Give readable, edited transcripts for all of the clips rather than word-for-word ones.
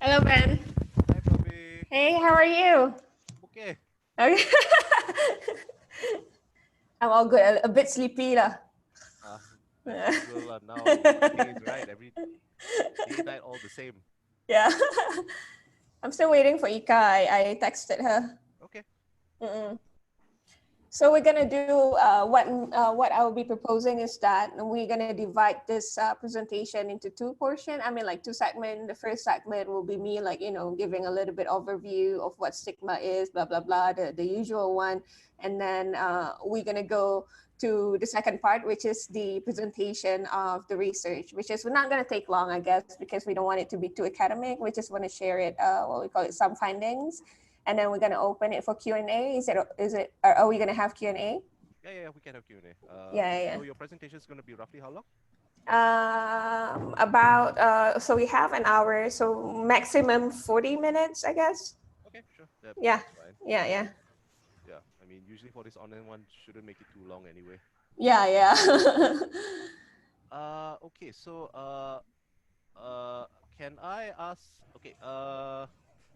Hello, Ben. Hi, Bobby. Hey, how are you? Okay. Okay. I'm all good. A bit sleepy lah. As usual, now everything is right. Every day, night, all the same. Yeah. I'm still waiting for Ika. I texted her. Okay. So we're gonna do what I will be proposing is that we're gonna divide this presentation into two portions. I mean, like two segments. The first segment will be me, like, you know, giving a little bit overview of what stigma is, blah blah blah, the usual one, and then we're gonna go to the second part, which is the presentation of the research, which is not gonna take long, I guess, because we don't want it to be too academic. We just want to share it, what we call it, some findings. And then we're going to open it for Q&A. Are we going to have Q&A? Yeah, we can have Q&A. Yeah. So your presentation is going to be roughly how long? So we have an hour, so maximum 40 minutes, I guess. Okay, sure. That's fine. Yeah. Yeah, I mean, usually for this online one, shouldn't make it too long anyway. Yeah. Okay, so can I ask? Okay,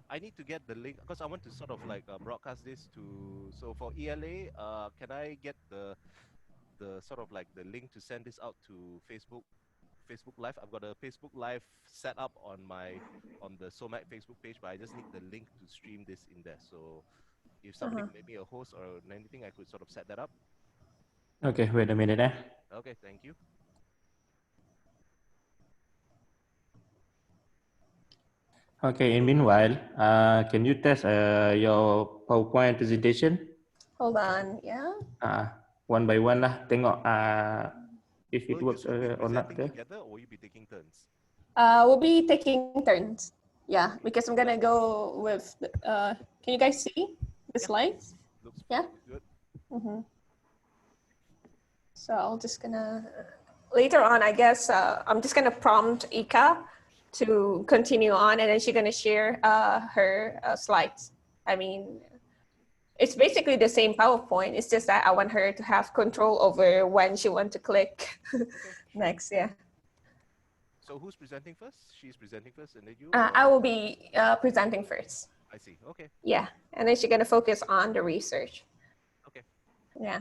I need to get the link because I want to sort of like broadcast this to. So for ELA, can I get the sort of like the link to send this out to Facebook Live? I've got a Facebook Live set up on the SOMAC Facebook page, but I just need the link to stream this in there. So if somebody could make me a host or anything, I could sort of set that up. Okay, wait a minute. Okay, thank you. Okay, in meanwhile, can you test your PowerPoint presentation? Hold on, yeah. One by one lah, tengok if it works or not. Together, or will you be taking turns? We'll be taking turns. Yeah, because I'm gonna go with. Can you guys see the slides? Looks good. So I'll just gonna later on, I guess I'm just gonna prompt Ika to continue on, and then she's gonna share her slides. I mean, it's basically the same PowerPoint. It's just that I want her to have control over when she wants to click next. Yeah. So who's presenting first? She's presenting first, and then you? I will be presenting first. I see. Okay. Yeah, and then she's gonna focus on the research. Okay. Yeah.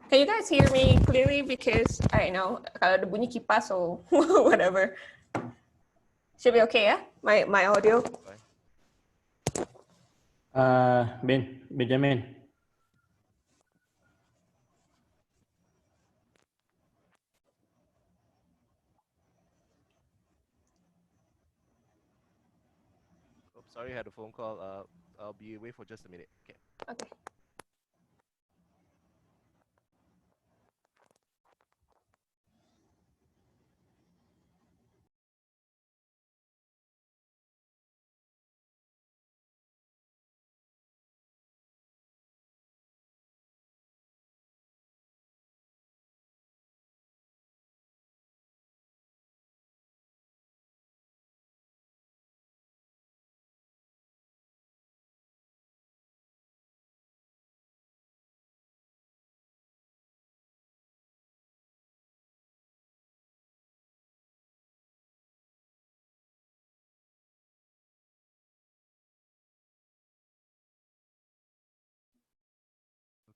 Can you guys hear me clearly? Because I know kalau ada bunyi kipas or whatever. Should be okay, yeah? My audio. Benjamin. Oh, sorry, I had a phone call. I'll be away for just a minute. Okay. Okay.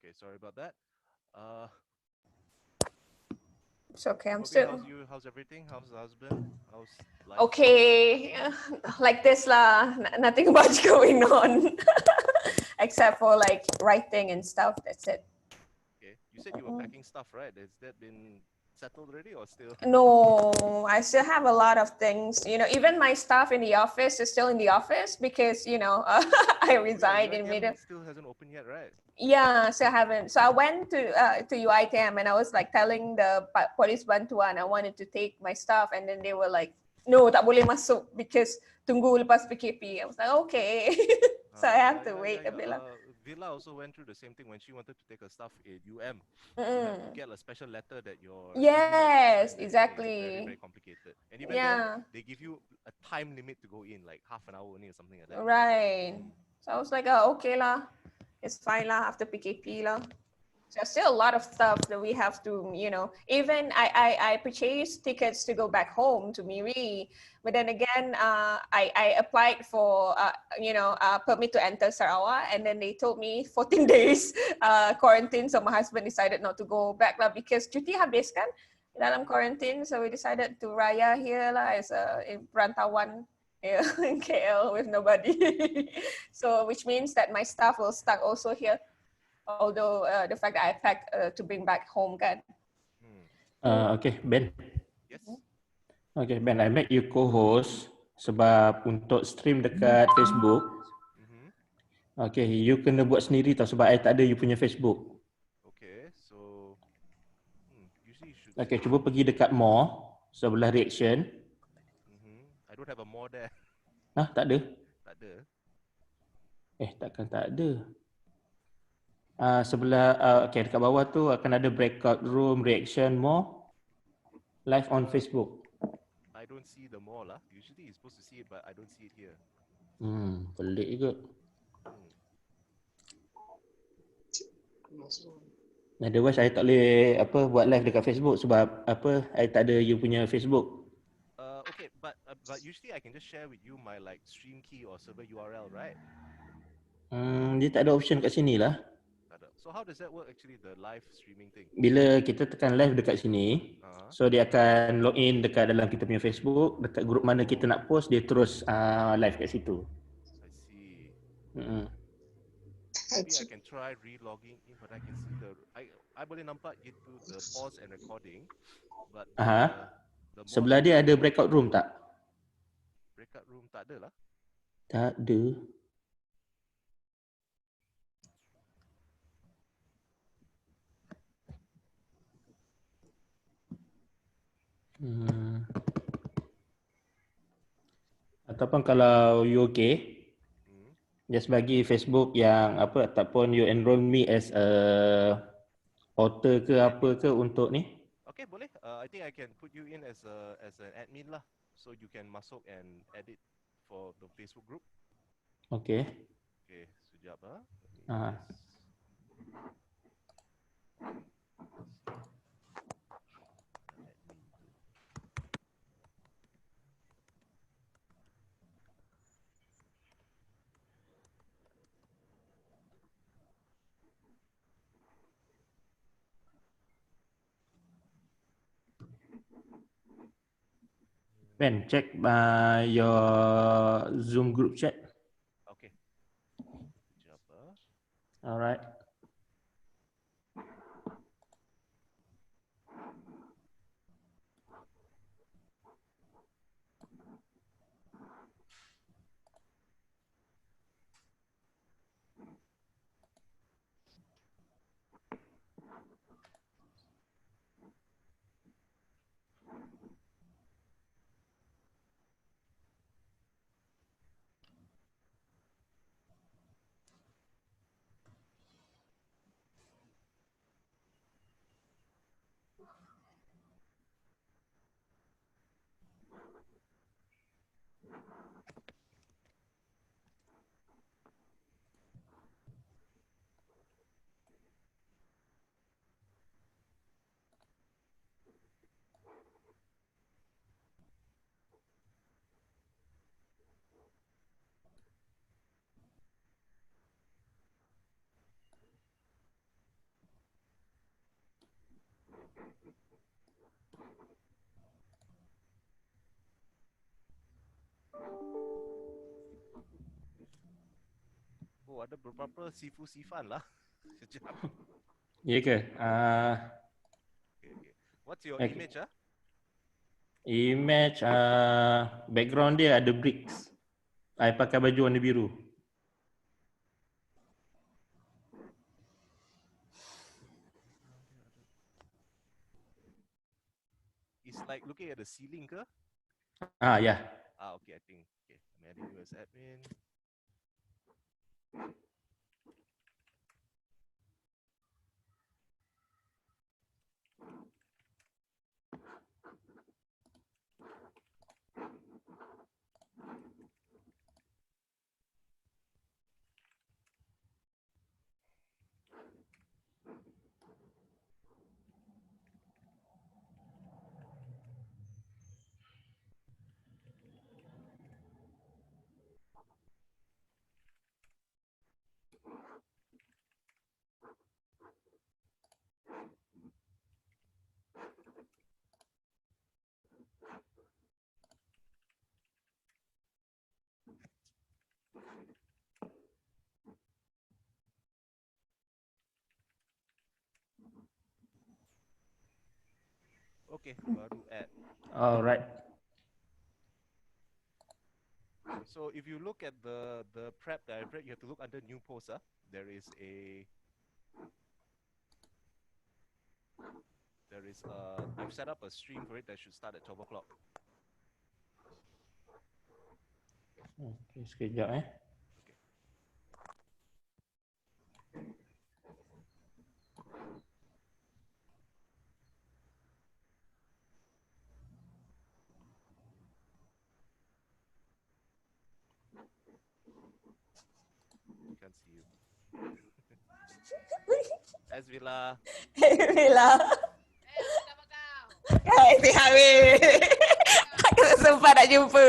Okay, sorry about that. It's okay. I'm Bobby, still. How's everything? How's the husband? How's life? Okay, like this lah. Nothing much going on, except for like writing and stuff. That's it. Okay, you said you were packing stuff, right? Has that been settled already, or still? No, I still have a lot of things. You know, even my stuff in the office is still in the office because, you know, I reside in middle. Still hasn't opened yet, right? Yeah, still haven't. So I went to UITM and I was like telling the police bantuan I wanted to take my stuff, and then they were like, no, tak boleh masuk because tunggu lepas PKP. I was like, okay. So I have to wait a bit. Villa also went through the same thing when she wanted to take her stuff in UM. You have to get a special letter that your roommate Yes, signed that thing. It's very, exactly. very complicated. And even then, Yeah, they give you a time limit to go in, like half an hour only or something like that. right. So I was like, oh, okay lah. It's fine lah after PKP lah. So still a lot of stuff that we have to, even I purchased tickets to go back home to Miri, but then again, I applied for, permit to enter Sarawak, and then they told me 14 days quarantine. So my husband decided not to go back lah because cuti habis kan dalam quarantine. So we decided to raya here lah as a in perantauan in KL with nobody. So which means that my stuff will stuck also here. Although the fact that I packed to bring back home kan. Okay, Ben. Yes. Okay, Ben, I make you co-host sebab untuk stream dekat Facebook. Okay, you kena buat sendiri tau sebab I tak ada you punya Facebook. Okay, so usually you should. Okay, cuba pergi dekat more sebelah reaction. I don't have a more there. Ah, tak ada? Tak ada. Takkan tak ada. Sebelah, okay, dekat bawah tu akan ada breakout room, reaction, more. Live on Facebook. I don't see the more lah. Usually you're supposed to see it, but I don't see it here. Pelik juga. Otherwise, I tak boleh buat live dekat Facebook sebab I tak ada you punya Facebook. Okay, but usually I can just share with you my like stream key or server URL, right? Dia tak ada option kat sini lah. So how does that work actually, the live streaming thing? Bila kita tekan live dekat sini, so dia akan login dekat dalam kita punya Facebook, dekat grup mana kita nak post, dia terus live kat situ. I see. Maybe I can try re-logging in, but I can see I boleh nampak itu the pause and recording, but the sebelah dia ada breakout room tak? Breakout room tak ada lah. Tak ada. Ataupun kalau you okay, just bagi Facebook yang ataupun you enroll me as a author ke apa ke untuk ni. Okay, boleh. I think I can put you in as an admin lah, so you can masuk and edit for the Facebook group. Okay. Okay, sekejap Ben, check your Zoom group chat. Okay. Sekejap Alright. Oh, ada beberapa Sifan lah. Sekejap. Ya ke? Okay. What's your image Image background dia ada bricks. I pakai baju warna biru. It's like looking at the ceiling ke? Yeah. Okay, I think. Okay, I'm adding you as admin. Okay, baru add. Alright. So if you look at the prep that I've read, you have to look under new post. There is I've set up a stream for it that should start at 12 o'clock. Okay, sekejap Okay. Can't see you. Asvila. Bila. Si Hamid. Aku tak sempat nak jumpa.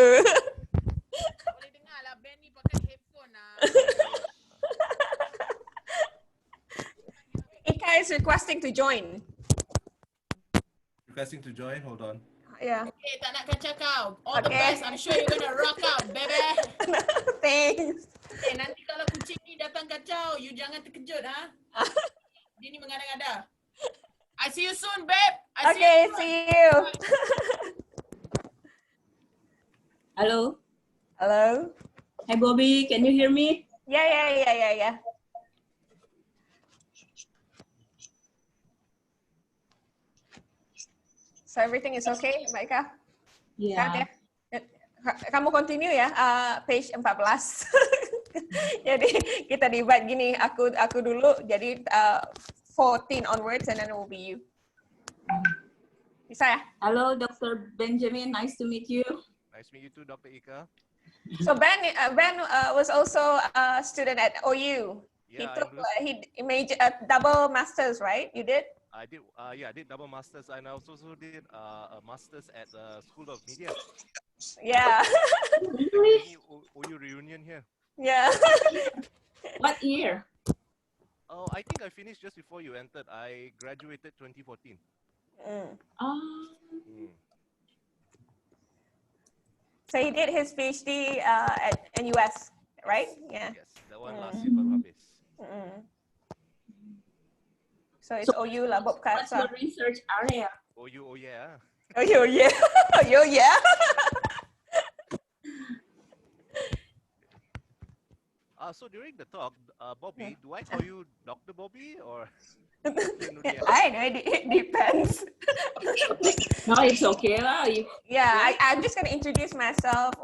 Boleh dengar lah, Ben ni pakai headphone lah. Ika is requesting to join. Requesting to join, hold on. Yeah. Okay, tak nak kacau kau. All the Okay. best, I'm sure you're gonna rock out, baby. Thanks. Okay, nanti kalau kucing ni datang kacau, you jangan terkejut, ha? Dia ni mengada-ngada. I see you soon, babe. Okay, see you. Hello. Hello. Hi, Bobby. Can you hear me? Yeah. So everything is okay, Mbak Ika? Yeah. Kamu continue ya, page 14. Jadi kita divide gini, aku dulu, jadi 14 onwards and then it will be you. Bisa ya? Hello, Dr. Benjamin. Nice to meet you. Nice to meet you too, Dr. Ika. So Ben was also a student at OU. Yeah, He major double masters, right? You did? I did. I did double masters, and I also did a masters at the School of Media. Yeah. Really? OU reunion here. Yeah. What year? Oh, I think I finished just before you entered. I graduated 2014. So he did his PhD in US, right? Yeah. Yes, that one last year baru habis. So it's OU lah, Bob What's Katsa. your research area? OU, oh yeah. Oh yeah. Oh yeah. So during the talk, Bobby, do I call you Dr. Bobby or? I know it depends. No, it's okay lah. Yeah, I'm just gonna introduce myself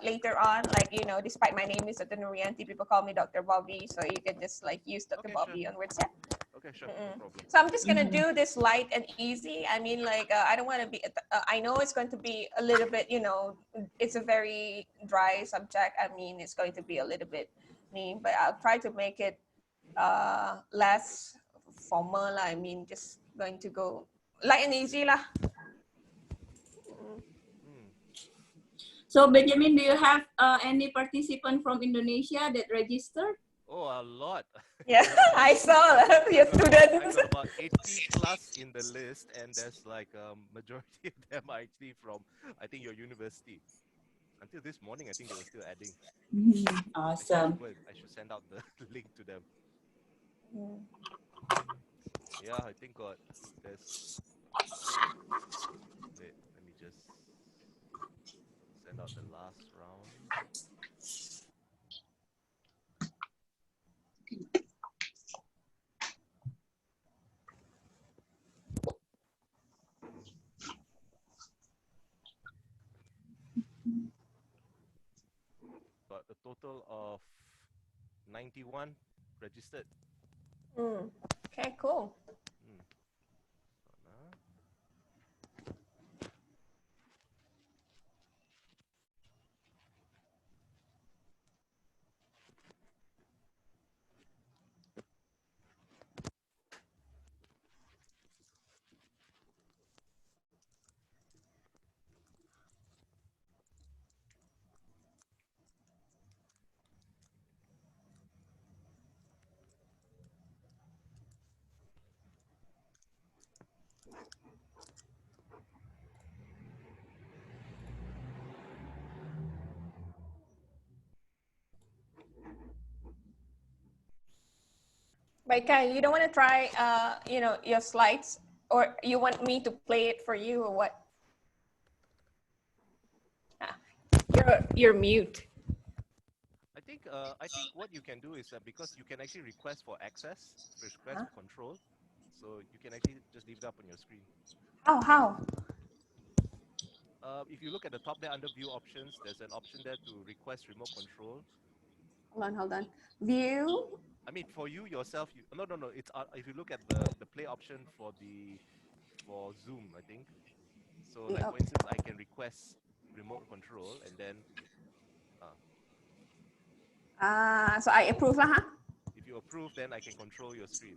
later on. Like, you know, despite my name is Dr. Nurianti, people call me Dr. Bobby, so you can just like use Dr. Okay, Bobby sure. onwards. Yeah. Okay, sure, no problem. So I'm just gonna do this light and easy. I mean, like, I don't want to be. I know it's going to be a little bit. You know, it's a very dry subject. I mean, it's going to be a little bit mean, but I'll try to make it less formal. I mean, just going to go light and easy lah. So Benjamin, do you have any participant from Indonesia that registered? Oh, a lot. Yeah, I saw your I students. got about 80 plus in the list, and there's like a majority of them are actually from, I think, your university. Until this morning, I think they were still adding. Awesome. I should send out the link to them. Yeah, I think there's. Wait, let me just send out the last round. Got a total of 91 registered. Okay, cool. Baika, you don't want to try, you know, your slides Or you want me to play it for you or what? Ah, you're mute. I think what you can do is because you can actually request for access, request for control, so you can actually just leave it up on your screen. How? If you look at the top there under view options, there's an option there to request remote control. Hold on. View. I mean, for you yourself, no. It's if you look at the play option for Zoom, I think. So, like for instance, I can request remote control, and then. So I approve lah, huh? If you approve, then I can control your screen.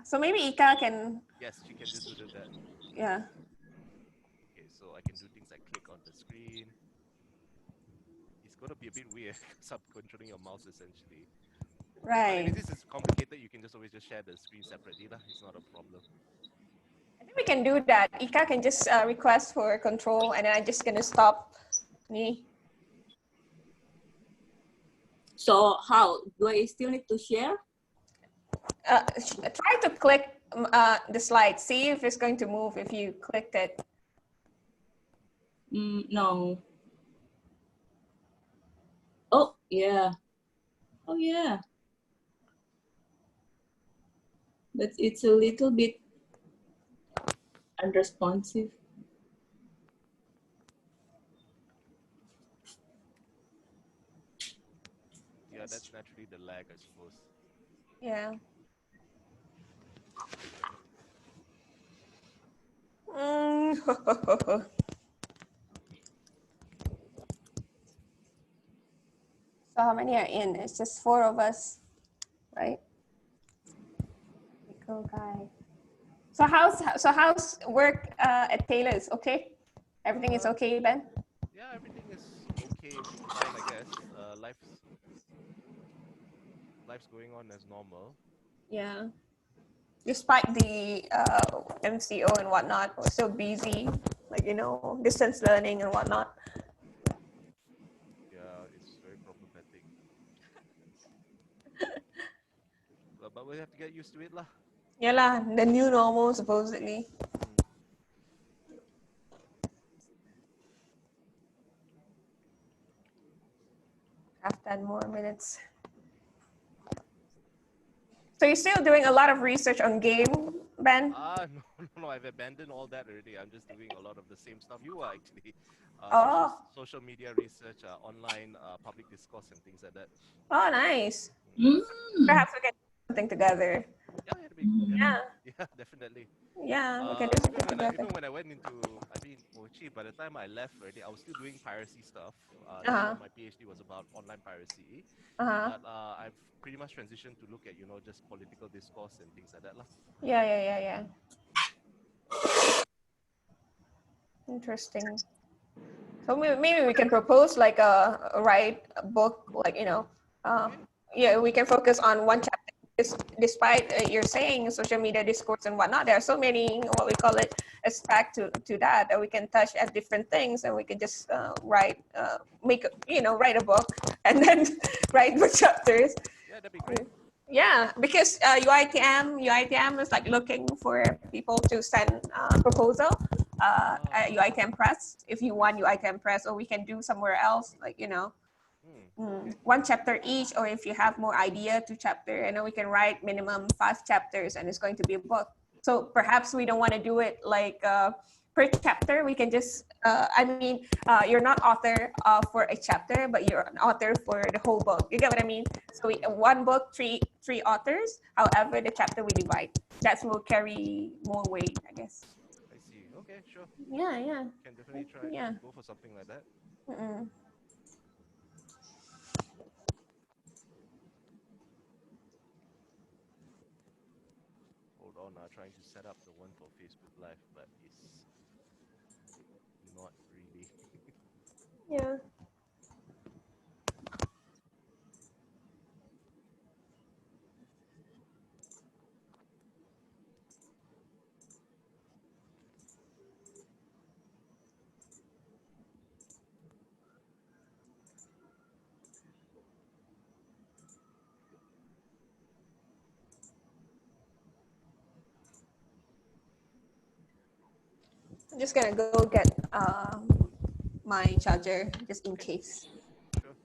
So maybe Ika can. Yes, she can just do that. Yeah. Okay, so I can do things like click on the screen. It's gonna be a bit weird because I'm controlling your mouse essentially. Right. But if this is complicated, you can just always just share the screen separately, lah. It's not a problem. I think we can do that. Ika can just request for control, and then I'm just gonna stop me. So how do I still need to share? Try to click the slide. See if it's going to move if you clicked it. No. Oh yeah. Oh yeah. But it's a little bit unresponsive. Yeah, that's naturally the lag, I suppose. Yeah. So how many are in? It's just 4 of us, right? Go guy. So how's work at Taylor's? Okay, everything is okay, Ben? Yeah, everything is okay, fine, I guess. Life's going on as normal. Yeah. Despite the MCO and whatnot, we're still busy, like, distance learning and whatnot. Yeah, it's very problematic. But we have to get used to it, lah. Yeah lah, the new normal supposedly. Have 10 more minutes. So you're still doing a lot of research on game, Ben? No, I've abandoned all that already. I'm just doing a lot of the same stuff you are actually. Social media research, online public discourse and things like that. Oh, nice. Perhaps we can do something together. Yeah, it'd be cool. Yeah, definitely. Yeah, we can do something together. Even when I went into, by the time I left already, I was still doing piracy stuff. My PhD was about online piracy. But I've pretty much transitioned to look at, just political discourse and things like that, lah. Yeah. Interesting. So maybe we can propose like write a book, like, we can focus on one chapter. Despite you're saying social media discourse and whatnot, there are so many, what we call it, aspect to that we can touch at different things, and we can just write a book and then write book chapters. Yeah, that'd be great. Yeah, because UITM is like looking for people to send proposal at UITM Press. If you want UITM Press, or we can do somewhere else, like, one chapter each, or if you have more idea, 2 chapter, and then we can write minimum 5 chapters, and it's going to be a book. So perhaps we don't want to do it like per chapter. We can just you're not author for a chapter, but you're an author for the whole book. You get what I mean? So one book, three authors. However, the chapter we divide, that will carry more weight, I guess. I see. Okay, sure. Yeah. Can definitely try. Yeah. Go for something like that. Hold on, trying to set up the one for Facebook Live, but it's not really. Yeah. I'm just gonna go get my charger just in case. Sure.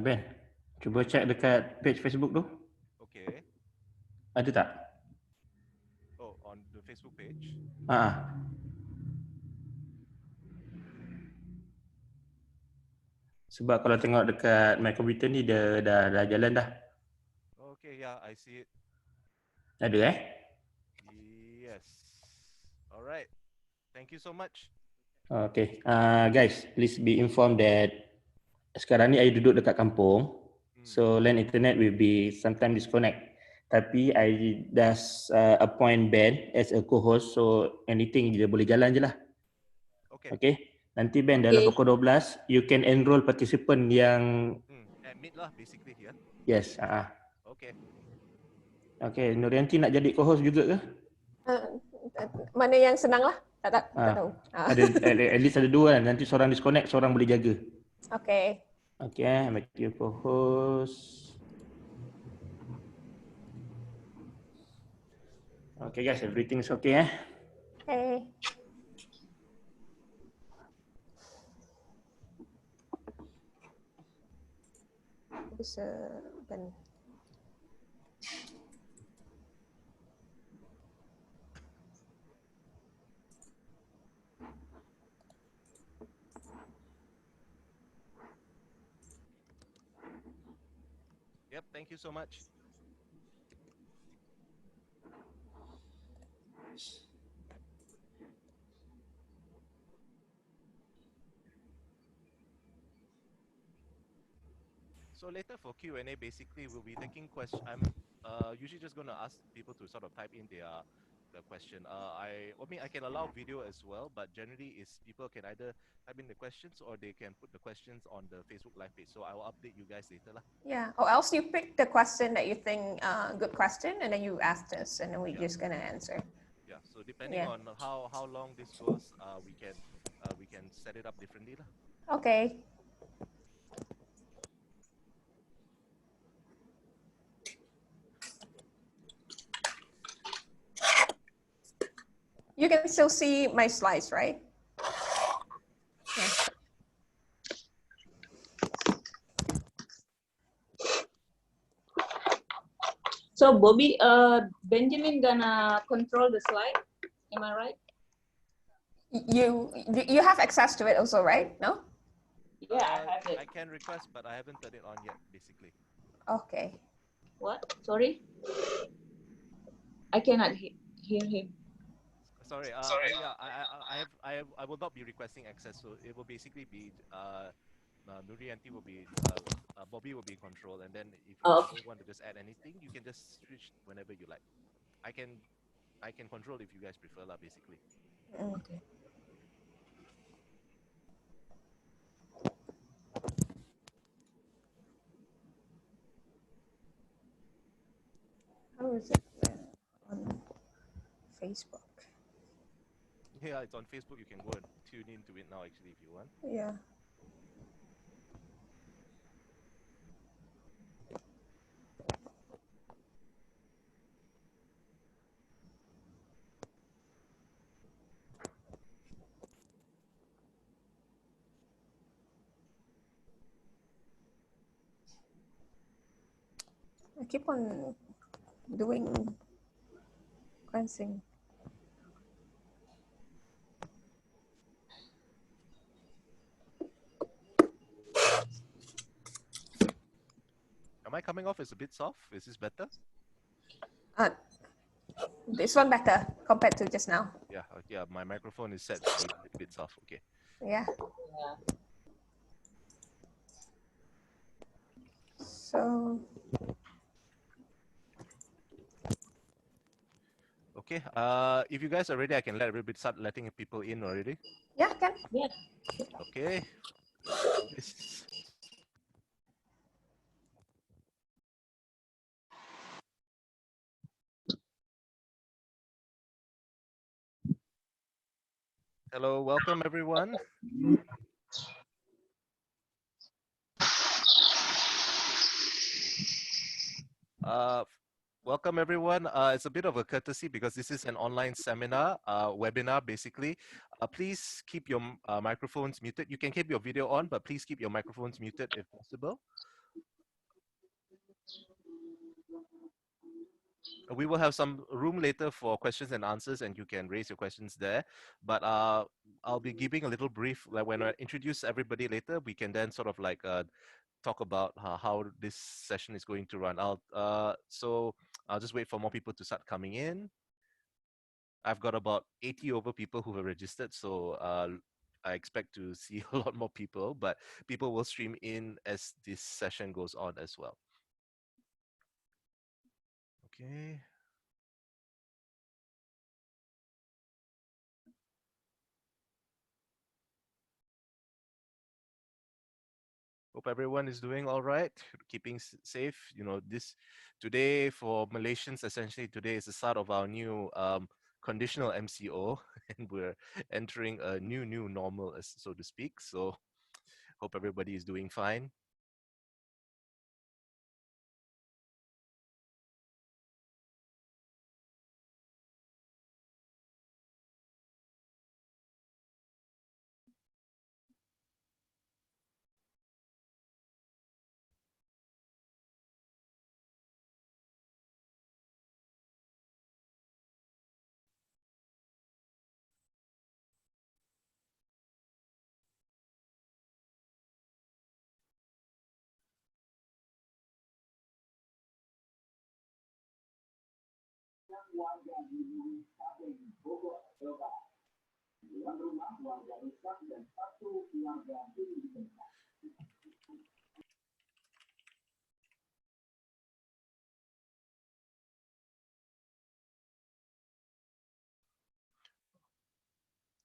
Ben, cuba check dekat page Facebook tu. Okay. Ada tak? Oh, on the Facebook page. Sebab kalau tengok dekat my komputer ni dia dah jalan dah. Okay, yeah, I see it. Ada Yes. All right. Thank you so much. Okay. Guys, please be informed that sekarang ni I duduk dekat kampung. So land internet will be sometime disconnect. Tapi I just appoint Ben as a co-host, so anything dia boleh jalan je lah. Okay. Okay. Nanti Ben dalam pukul 12, you can enroll participant yang Admit lah basically here. yes. Okay. Okay, Nurianti nak jadi co-host juga ke? Mana yang senang lah. Tak tahu. Ada at least ada dua kan. Nanti seorang disconnect, seorang boleh jaga. Okay. Okay, make you co-host. Okay guys, everything is okay Okay. Bisa kan. Yep, thank you so much. So later for Q&A, basically we'll be taking questions. I'm usually just going to ask people to sort of type in their question. I mean, I can allow video as well, but generally is people can either type in the questions or they can put the questions on the Facebook live page. So I will update you guys later lah. Yeah, or else you pick the question that you think good question, and then you ask us, and then we're just gonna answer. Yeah. So depending on how long this goes, we can set it up differently lah. Okay. You can still see my slides, right? Yeah. So Bobby, Benjamin gonna control the slide, am I right? You have access to it also, right? No? Yeah, I have it. I can request, but I haven't turned it on yet, basically. Okay. What? Sorry? I cannot hear him. Sorry. Yeah, I will not be requesting access, so it will basically be Nurianti will be Bobby will be in control, and then if you want to just add anything, you can just switch whenever you like. I can control if you guys prefer lah, basically. Okay. How is it on Facebook? Yeah, it's on Facebook. You can go and tune into it now, actually, if you want. Yeah. I keep on doing cleansing. Am I coming off as a bit soft? Is this better? This one better compared to just now. Yeah, yeah. My microphone is set to be a bit soft. Okay. Yeah. So Okay. If you guys are ready, I can let everybody start letting people in already. yeah, can. Okay. This- Hello, welcome everyone. Welcome everyone. It's a bit of a courtesy because this is an online seminar, webinar basically. Please keep your microphones muted. You can keep your video on, but please keep your microphones muted if possible. We will have some room later for questions and answers, and you can raise your questions there. But I'll be giving a little brief, like when I introduce everybody later, we can then sort of like talk about how this session is going to run. So I'll just wait for more people to start coming in. I've got about 80 over people who have registered, so I expect to see a lot more people, but people will stream in as this session goes on as well. Okay. Hope everyone is doing all right, keeping safe. You know, today for Malaysians, essentially today is the start of our new conditional MCO, and we're entering a new normal, so to speak. So hope everybody is doing fine.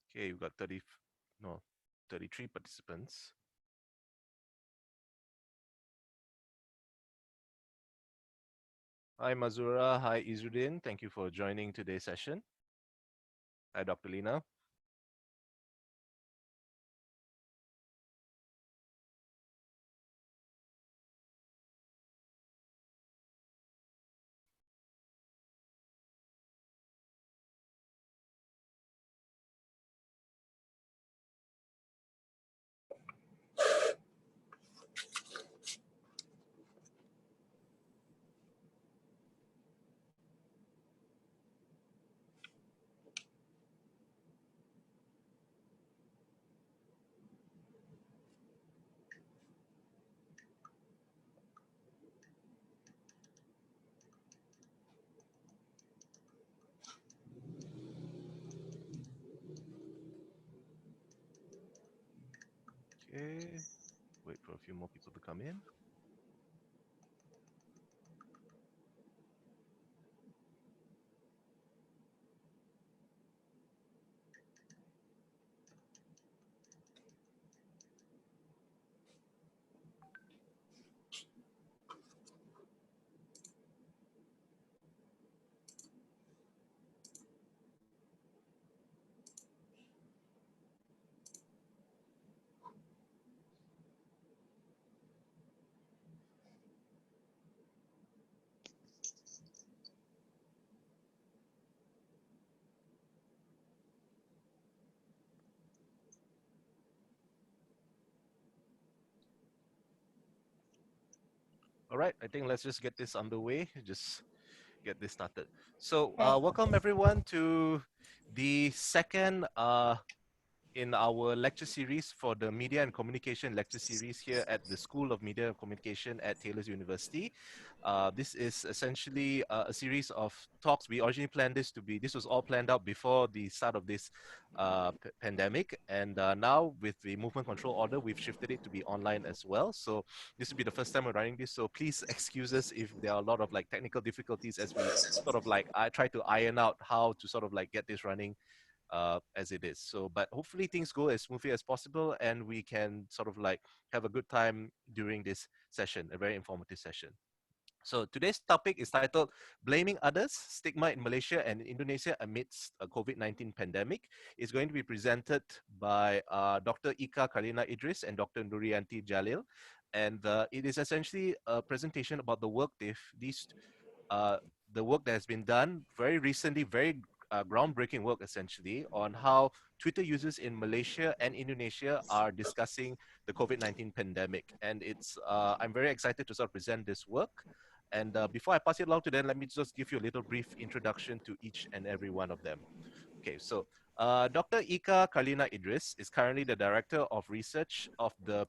Okay, we've got 33 participants. Hi Mazura, hi Izudin. Thank you for joining today's session. Hi Dr. Lina. Okay, wait for a few more people to come in. All right, I think let's just get this underway. Just get this started. So, Okay. welcome everyone to the second in our lecture series for the Media and Communication lecture series here at the School of Media and Communication at Taylor's University. This is essentially a series of talks. We originally planned this was all planned out before the start of this pandemic. And now with the movement control order, we've shifted it to be online as well. So this will be the first time we're running this. So please excuse us if there are a lot of like technical difficulties as we sort of like I try to iron out how to sort of like get this running as it is. So, but hopefully things go as smoothly as possible and we can sort of like have a good time during this session, a very informative session. So today's topic is titled Blaming Others, Stigma in Malaysia and Indonesia Amidst a COVID-19 Pandemic. It's going to be presented by Dr. Ika Karina Idris and Dr. Nurianti Jalil. And it is essentially a presentation about the work the work that has been done very recently, very groundbreaking work essentially on how Twitter users in Malaysia and Indonesia are discussing the COVID-19 pandemic. And I'm very excited to sort of present this work. And before I pass it along to them, let me just give you a little brief introduction to each and every one of them. Okay, so Dr. Ika Karina Idris is currently the Director of Research of the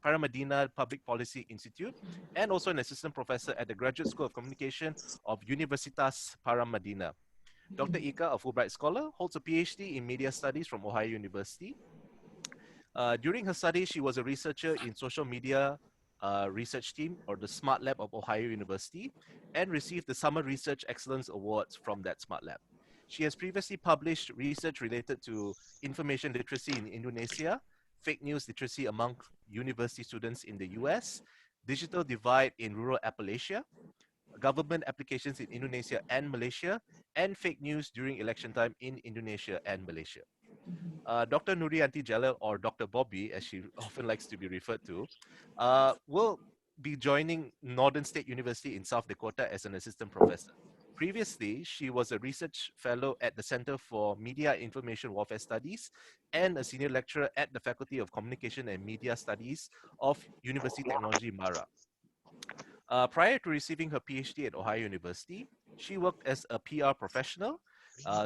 Paramadina Public Policy Institute and also an Assistant Professor at the Graduate School of Communication of Universitas Paramadina. Dr. Ika, a Fulbright Scholar, holds a PhD in Media Studies from Ohio University. During her studies, she was a researcher in social media research team or the Smart Lab of Ohio University and received the Summer Research Excellence Awards from that Smart Lab. She has previously published research related to information literacy in Indonesia, fake news literacy among university students in the US, digital divide in rural Appalachia, government applications in Indonesia and Malaysia, and fake news during election time in Indonesia and Malaysia. Dr. Nurianti Jalil, or Dr. Bobby, as she often likes to be referred to, will be joining Northern State University in South Dakota as an assistant professor. Previously, she was a research fellow at the Center for Media Information Warfare Studies and a senior lecturer at the Faculty of Communication and Media Studies of University Technology Mara. Prior to receiving her PhD at Ohio University, she worked as a PR professional.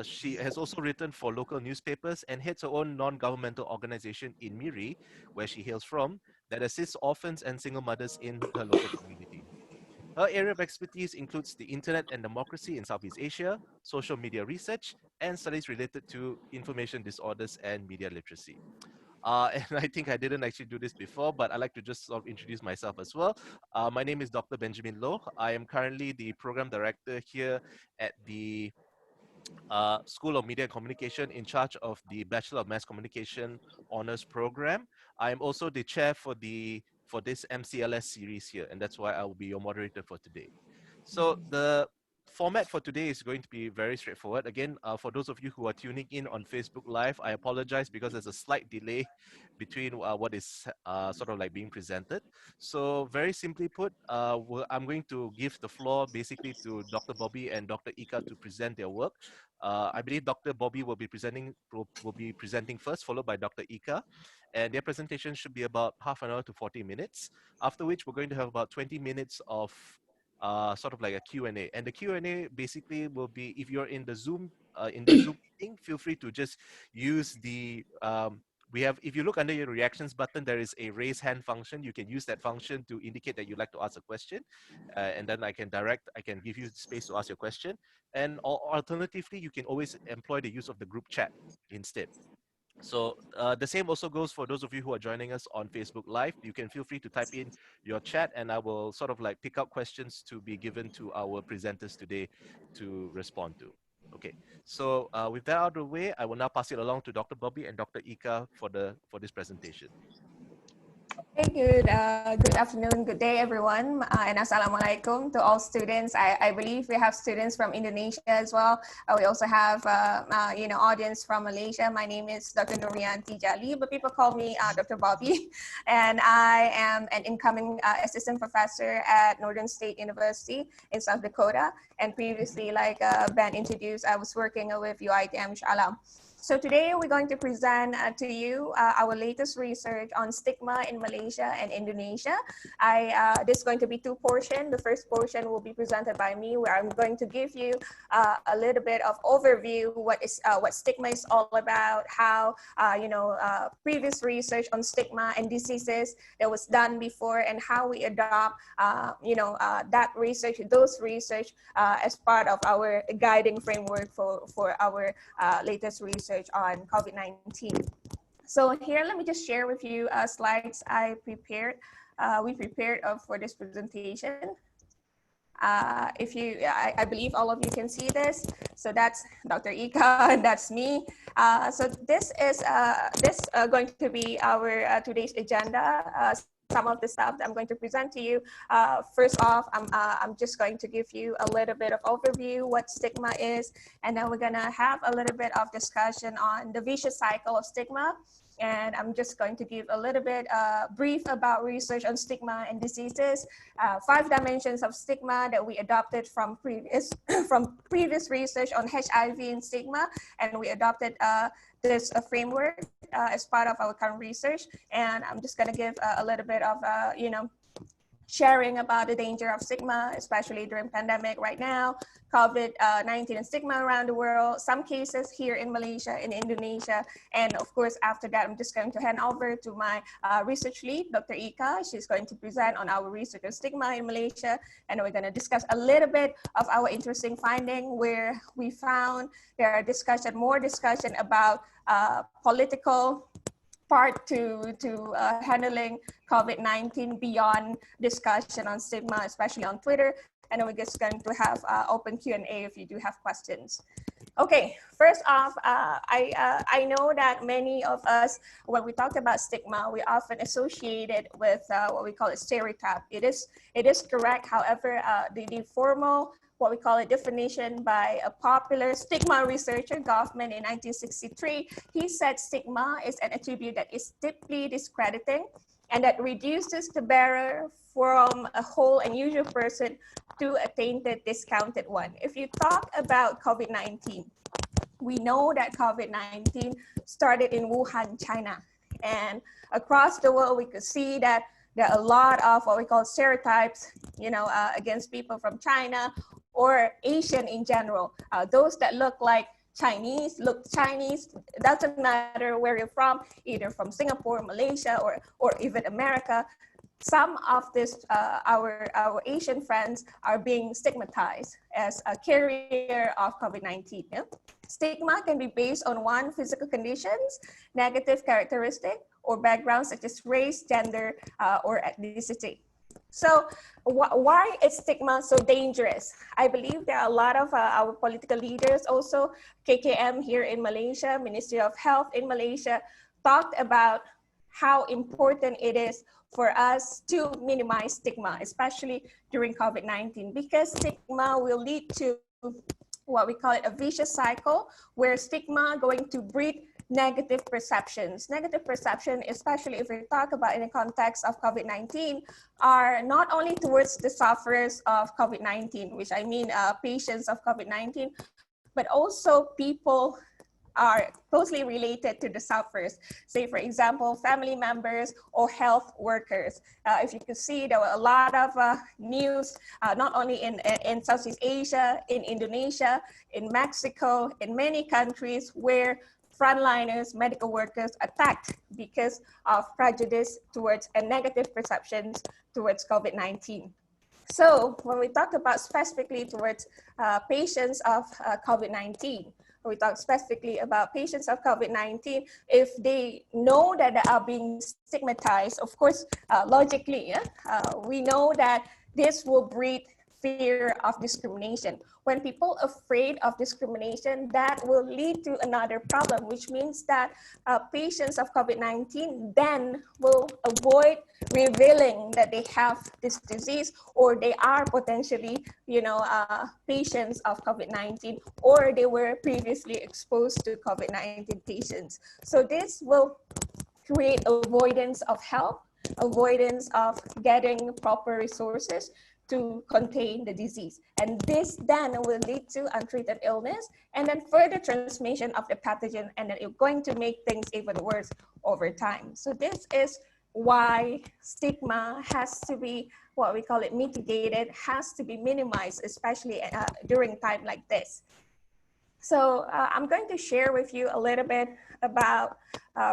She has also written for local newspapers and heads her own non-governmental organization in Miri, where she hails from, that assists orphans and single mothers in her local community. Her area of expertise includes the internet and democracy in Southeast Asia, social media research, and studies related to information disorders and media literacy. And I think I didn't actually do this before, but I'd like to just sort of introduce myself as well. My name is Dr. Benjamin Loh. I am currently the program director here at the School of Media and Communication in charge of the Bachelor of Mass Communication Honors Program. I am also the chair for this MCLS series here, and that's why I will be your moderator for today. So the format for today is going to be very straightforward. Again, for those of you who are tuning in on Facebook Live, I apologize because there's a slight delay between what is sort of like being presented. So very simply put, I'm going to give the floor basically to Dr. Bobby and Dr. Ika to present their work. I believe Dr. Bobby will be presenting first, followed by Dr. Ika, and their presentation should be about half an hour to 40 minutes. After which, we're going to have about 20 minutes of sort of like a Q&A. And the Q&A basically will be, if you're in the Zoom meeting, feel free to just use the if you look under your reactions button, there is a raise hand function. You can use that function to indicate that you'd like to ask a question, and then I can give you space to ask your question. And alternatively, you can always employ the use of the group chat instead. So the same also goes for those of you who are joining us on Facebook Live. You can feel free to type in your chat and I will sort of like pick out questions to be given to our presenters today to respond to. Okay, so with that out of the way, I will now pass it along to Dr. Bobby and Dr. Ika for this presentation. Hey, good afternoon, good day, everyone, and assalamualaikum to all students. I believe we have students from Indonesia as well. We also have, audience from Malaysia. My name is Dr. Nurianti Jalil, but people call me Dr. Bobby, and I am an incoming assistant professor at Northern State University in South Dakota. And previously, like Ben introduced, I was working with UITM Shalam. So today we're going to present to you our latest research on stigma in Malaysia and Indonesia. This is going to be two portions. The first portion will be presented by me, where I'm going to give you a little bit of overview what stigma is all about, how previous research on stigma and diseases that was done before, and how we adopt those research as part of our guiding framework for our latest research on COVID-19. So here, let me just share with you slides we prepared for this presentation. I believe all of you can see this. So that's Dr. Ika, and that's me. So this is going to be our today's agenda. Some of the stuff that I'm going to present to you. First off, I'm just going to give you a little bit of overview what stigma is, and then we're gonna have a little bit of discussion on the vicious cycle of stigma. And I'm just going to give a little bit brief about research on stigma and diseases, 5 dimensions of stigma that we adopted from previous research on HIV and stigma, and we adopted this framework as part of our current research. And I'm just going to give a little bit of sharing about the danger of stigma, especially during pandemic right now, COVID-19 and stigma around the world, some cases here in Malaysia and Indonesia. And of course, after that, I'm just going to hand over to my research lead, Dr. Ika. She's going to present on our research on stigma in Malaysia. And we're going to discuss a little bit of our interesting finding, where we found there are more discussion about political part to handling COVID-19 beyond discussion on stigma, especially on Twitter. And then we're just going to have open Q&A if you do have questions. Okay, first off, I know that many of us, when we talk about stigma, we often associate it with what we call a stereotype. It is correct. However, the formal, what we call a definition by a popular stigma researcher, Goffman, in 1963, he said stigma is an attribute that is deeply discrediting and that reduces the bearer from a whole and usual person to a tainted, discounted one. If you talk about COVID-19, we know that COVID-19 started in Wuhan, China. And across the world, we could see that there are a lot of what we call stereotypes, against people from China or Asian in general. Those that look Chinese, doesn't matter where you're from, either from Singapore, Malaysia, or even America. Some of our Asian friends are being stigmatized as a carrier of COVID-19. Yeah? Stigma can be based on one, physical conditions, negative characteristic, or backgrounds such as race, gender, or ethnicity. So why is stigma so dangerous? I believe there are a lot of our political leaders, also KKM here in Malaysia, Ministry of Health in Malaysia, talked about how important it is for us to minimize stigma, especially during COVID-19, because stigma will lead to what we call a vicious cycle, where stigma going to breed negative perceptions. Negative perception, especially if we talk about in the context of COVID-19, are not only towards the sufferers of COVID-19, which I mean patients of COVID-19, but also people are closely related to the sufferers. Say, for example, family members or health workers. If you could see, there were a lot of news, not only in Southeast Asia, in Indonesia, in Mexico, in many countries where frontliners, medical workers attacked because of prejudice towards and negative perceptions towards COVID-19. So when we talk about specifically towards patients of COVID-19, we talk specifically about patients of COVID-19, if they know that they are being stigmatized, of course, logically, we know that this will breed fear of discrimination. When people are afraid of discrimination, that will lead to another problem, which means that patients of COVID-19 then will avoid revealing that they have this disease, or they are potentially, patients of COVID-19, or they were previously exposed to COVID-19 patients. So this will create avoidance of help, avoidance of getting proper resources, to contain the disease. And this then will lead to untreated illness and then further transmission of the pathogen, and then it's going to make things even worse over time. So this is why stigma has to be, what we call it, mitigated, has to be minimized, especially during time like this. So I'm going to share with you a little bit about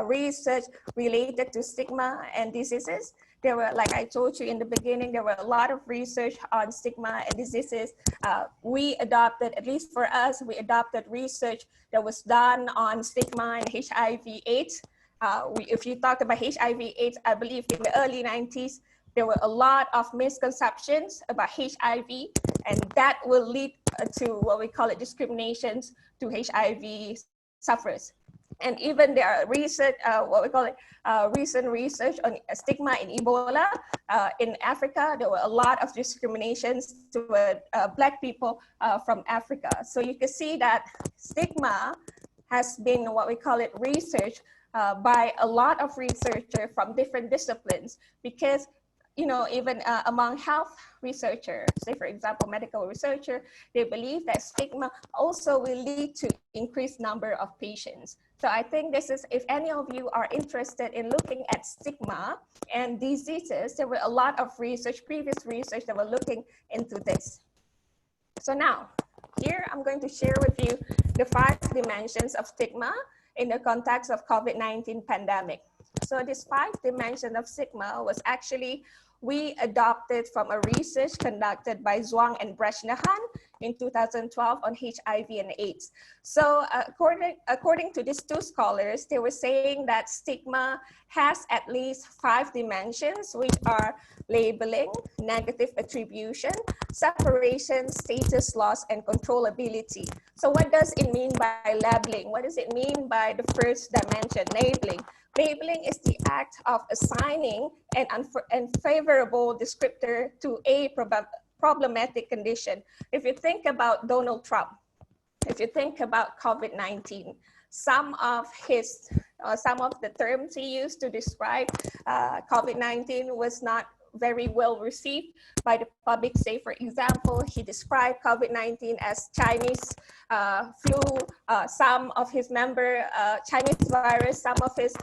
research related to stigma and diseases. There were, like I told you in the beginning, there were a lot of research on stigma and diseases. We adopted, at least for us, we adopted research that was done on stigma and HIV/AIDS. If you talk about HIV/AIDS, I believe in the early 90s, there were a lot of misconceptions about HIV, and that will lead to what we call it discriminations to HIV sufferers. And even there are research, what we call it, recent research on stigma in Ebola. In Africa, there were a lot of discriminations toward Black people from Africa. So you can see that stigma has been, what we call it, research by a lot of researchers from different disciplines, because even among health researchers, say for example, medical researcher, they believe that stigma also will lead to increased number of patients. So I think this is, if any of you are interested in looking at stigma and diseases, there were a lot of research, previous research that were looking into this. So now, here I'm going to share with you the 5 dimensions of stigma in the context of COVID-19 pandemic. So this 5 dimension of stigma was actually, we adopted from a research conducted by Zhuang and Breshnahan in 2012 on HIV and AIDS. So according to these 2 scholars, they were saying that stigma has at least 5 dimensions, which are labeling, negative attribution, separation, status loss, and controllability. So what does it mean by labeling? What does it mean by the first dimension, labeling? Labeling is the act of assigning an unfavorable descriptor to a problematic condition. If you think about Donald Trump, if you think about COVID-19, some of the terms he used to describe COVID-19 was not very well received by the public. Say, for example, he described COVID-19 as Chinese flu. Some of his Chinese virus, some of his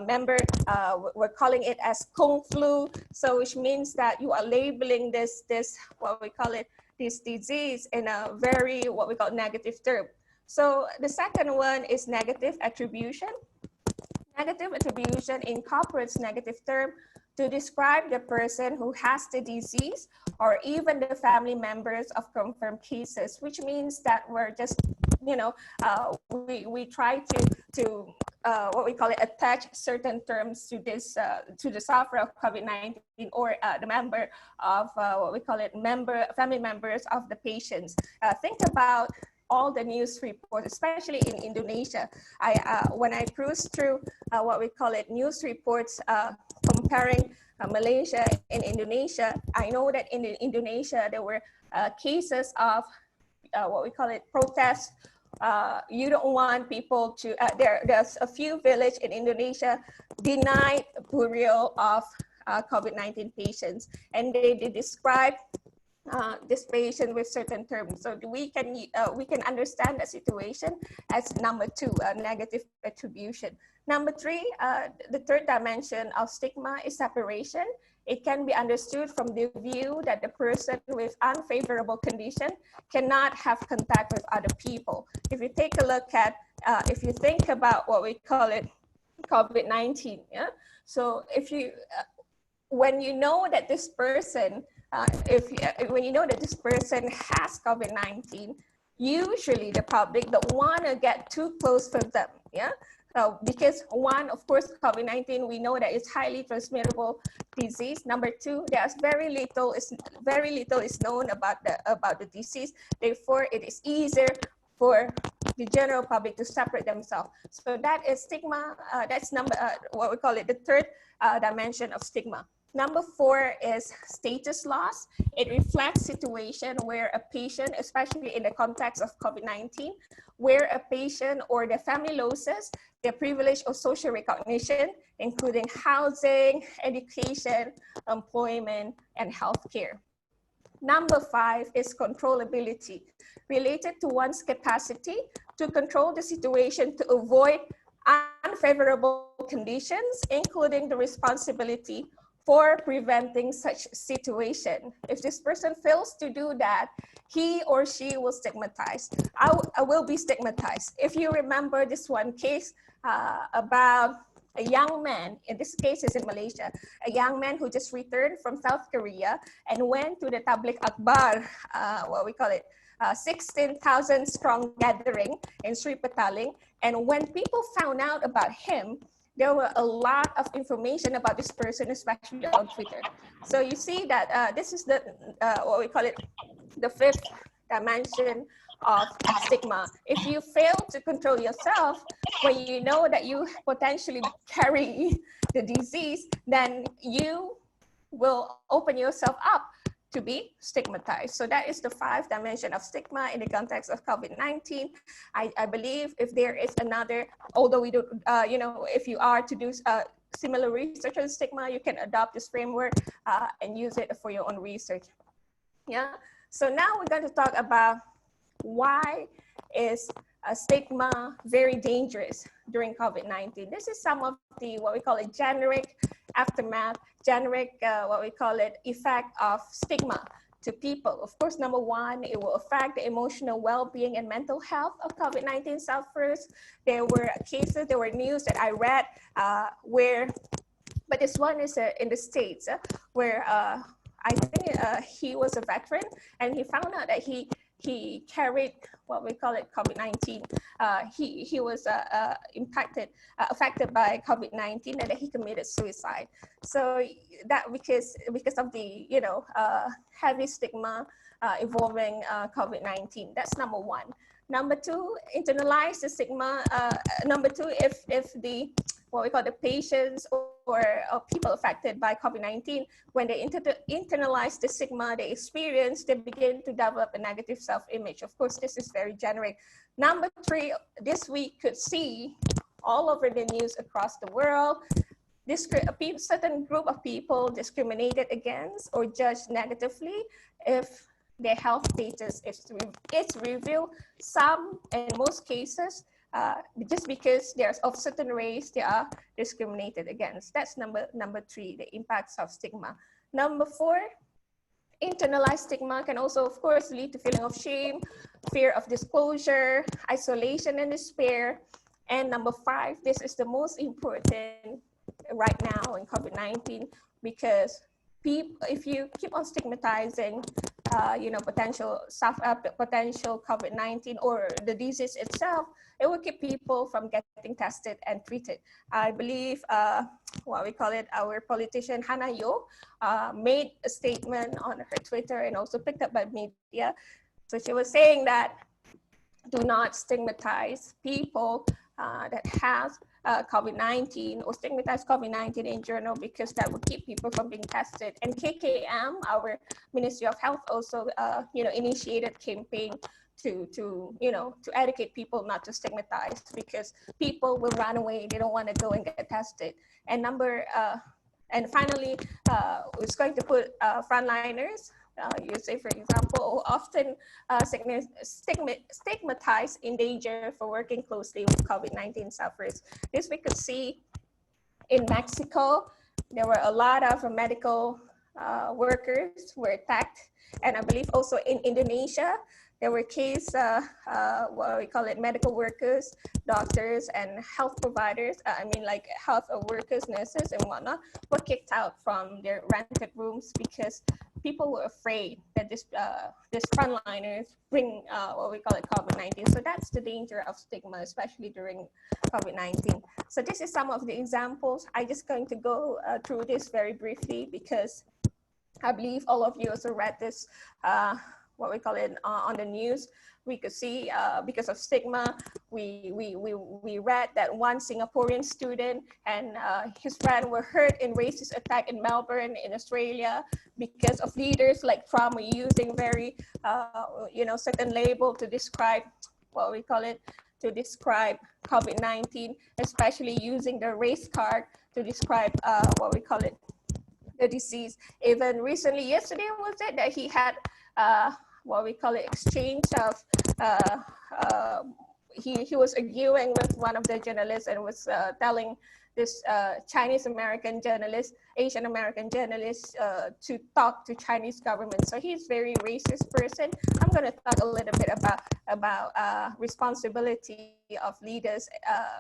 members were calling it as Kung flu. So which means that you are labeling this what we call it, this disease in a very, what we call, negative term. So the second one is negative attribution. Negative attribution incorporates negative term to describe the person who has the disease or even the family members of confirmed cases, which means that we're just, we try to what we call it, attach certain terms to this, to the sufferer of COVID-19 or the member of what we call it, family members of the patients. Think about all the news reports, especially in Indonesia. When I cruise through what we call it, news reports comparing Malaysia and Indonesia, I know that in Indonesia there were cases of what we call it, protests. You don't want people to, there's a few villages in Indonesia denied burial of COVID-19 patients, and they describe this patient with certain terms. So we can understand the situation as number 2, negative attribution. Number 3, the third dimension of stigma is separation. It can be understood from the view that the person with unfavorable condition cannot have contact with other people. If you take a look at, if you think about what we call it, COVID-19, yeah? So if you, when you know that this person, when you know that this person has COVID-19, usually the public don't want to get too close to them, yeah? Because one, of course, COVID-19, we know that it's highly transmittable disease. Number 2, there's very little is known about the disease. Therefore, it is easier for the general public to separate themselves. So that is stigma. That's what we call it, the third dimension of stigma. Number 4 is status loss. It reflects situation where a patient, especially in the context of COVID-19, where a patient or the family loses their privilege of social recognition, including housing, education, employment, and healthcare. Number 5 is controllability, related to one's capacity to control the situation to avoid unfavorable conditions, including the responsibility for preventing such situation. If this person fails to do that, he or she will stigmatize. I will be stigmatized. If you remember this one case about a young man, in this case is in Malaysia, a young man who just returned from South Korea and went to the Tabligh Akbar, 16,000 strong gathering in Sri Petaling. And when people found out about him, there were a lot of information about this person, especially on Twitter. So you see that this is the, the 5th dimension of stigma. If you fail to control yourself, when you know that you potentially carry the disease, then you will open yourself up to be stigmatized. So that is the 5th dimension of stigma in the context of COVID-19. I believe if there is another, although we do, if you are to do similar research on stigma, you can adopt this framework and use it for your own research. Yeah. So now we're going to talk about why is stigma very dangerous during COVID-19. This is some of the, what we call it, generic aftermath, generic, effect of stigma to people. Of course, number 1, it will affect the emotional well-being and mental health of COVID-19 sufferers. There were cases, there were news that I read but this one is in the States where I think he was a veteran and he found out that he carried COVID-19. He was affected by COVID-19 and that he committed suicide. So that because of the heavy stigma involving COVID-19. That's number 1. Number 2, internalize the stigma. Number 2, if the the patients or people affected by COVID-19, when they internalize the stigma they experience, they begin to develop a negative self-image. Of course, this is very generic. Number 3, this we could see all over the news across the world. Certain group of people discriminated against or judged negatively if their health status is revealed. Some, in most cases, just because they're of certain race, they are discriminated against. That's number 3, the impacts of stigma. Number 4, internalized stigma can also, of course, lead to feeling of shame, fear of disclosure, isolation and despair. And number 5, this is the most important right now in COVID-19, because if you keep on stigmatizing potential COVID-19 or the disease itself, it will keep people from getting tested and treated. I believe our politician Hannah Yo made a statement on her Twitter and also picked up by media. So she was saying that do not stigmatize people that have COVID-19 or stigmatize COVID-19 in general, because that would keep people from being tested. And KKM, our Ministry of Health, also initiated campaign to educate people not to stigmatize, because people will run away, they don't want to go and get tested. And finally, it's going to put frontliners, you say, for example, often stigmatized in danger for working closely with COVID-19 sufferers. This we could see in Mexico. There were a lot of medical workers were attacked. And I believe also in Indonesia, there were cases, medical workers, doctors, and health providers, health workers, nurses, and whatnot, were kicked out from their rented rooms because people were afraid that this frontliners bring COVID-19. So that's the danger of stigma, especially during COVID-19. So this is some of the examples. I'm just going to go through this very briefly because I believe all of you also read this, on the news. We could see because of stigma, we read that one Singaporean student and his friend were hurt in racist attack in Melbourne, in Australia, because of leaders like Trump using very, certain label to describe to describe COVID-19, especially using the race card to describe the disease. Even recently, yesterday was it that he had what we call it, exchange of, he was arguing with one of the journalists and was telling this Chinese American journalist, Asian American journalist, to talk to Chinese government. So he's very racist person. I'm going to talk a little bit about responsibility of leaders,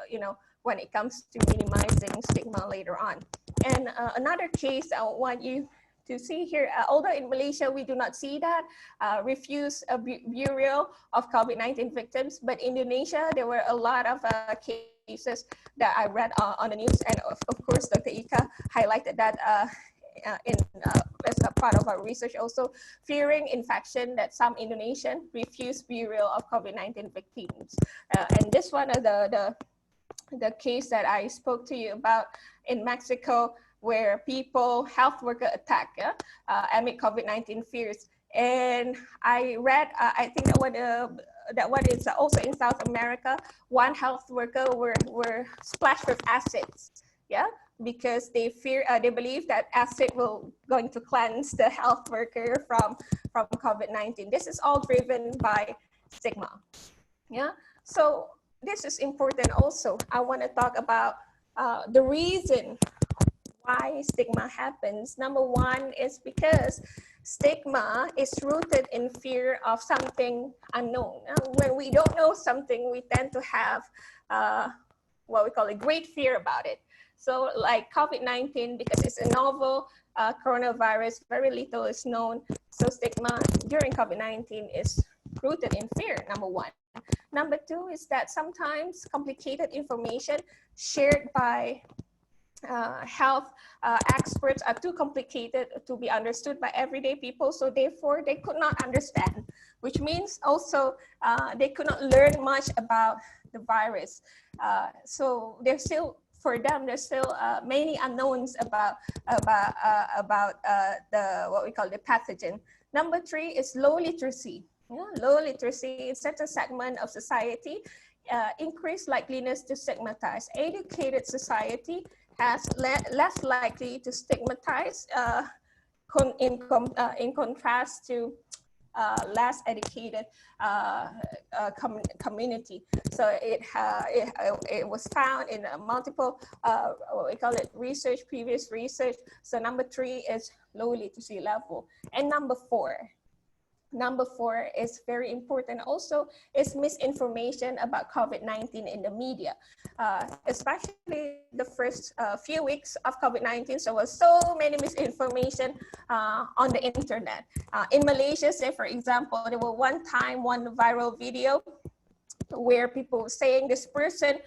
you know, when it comes to minimizing stigma later on. And another case I want you to see here, although in Malaysia we do not see that, refuse a burial of COVID-19 victims, but Indonesia, there were a lot of cases that I read on the news, and of course Dr. Ika highlighted that as a part of our research also, fearing infection that some Indonesian refuse burial of COVID-19 victims. And this one of the case that I spoke to you about in Mexico, where people, health worker attack amid COVID-19 fears. And I read, I think that one is also in South America, one health worker were splashed with acids, yeah, because they fear, they believe that acid will going to cleanse the health worker from COVID-19. This is all driven by stigma, yeah. So this is important also. I want to talk about the reason why stigma happens. Number one is because stigma is rooted in fear of something unknown. When we don't know something, we tend to have what we call a great fear about it. So like COVID-19, because it's a novel coronavirus, very little is known. So stigma during COVID-19 is rooted in fear, number one. Number two is that sometimes complicated information shared by health experts are too complicated to be understood by everyday people, so therefore they could not understand, which means also they could not learn much about the virus. So there's still, for them, there's still many unknowns about the what we call the pathogen. Number three is low literacy. Yeah, low literacy in certain segment of society, increased likeliness to stigmatize. Educated society has less likely to stigmatize in contrast to less educated community. So it was found in multiple what we call it previous research. So number three is low literacy level. And number four is very important also, is misinformation about COVID-19 in the media, especially the first few weeks of COVID-19. So there was so many misinformation on the internet. In Malaysia, say for example, there were one viral video where people were saying this person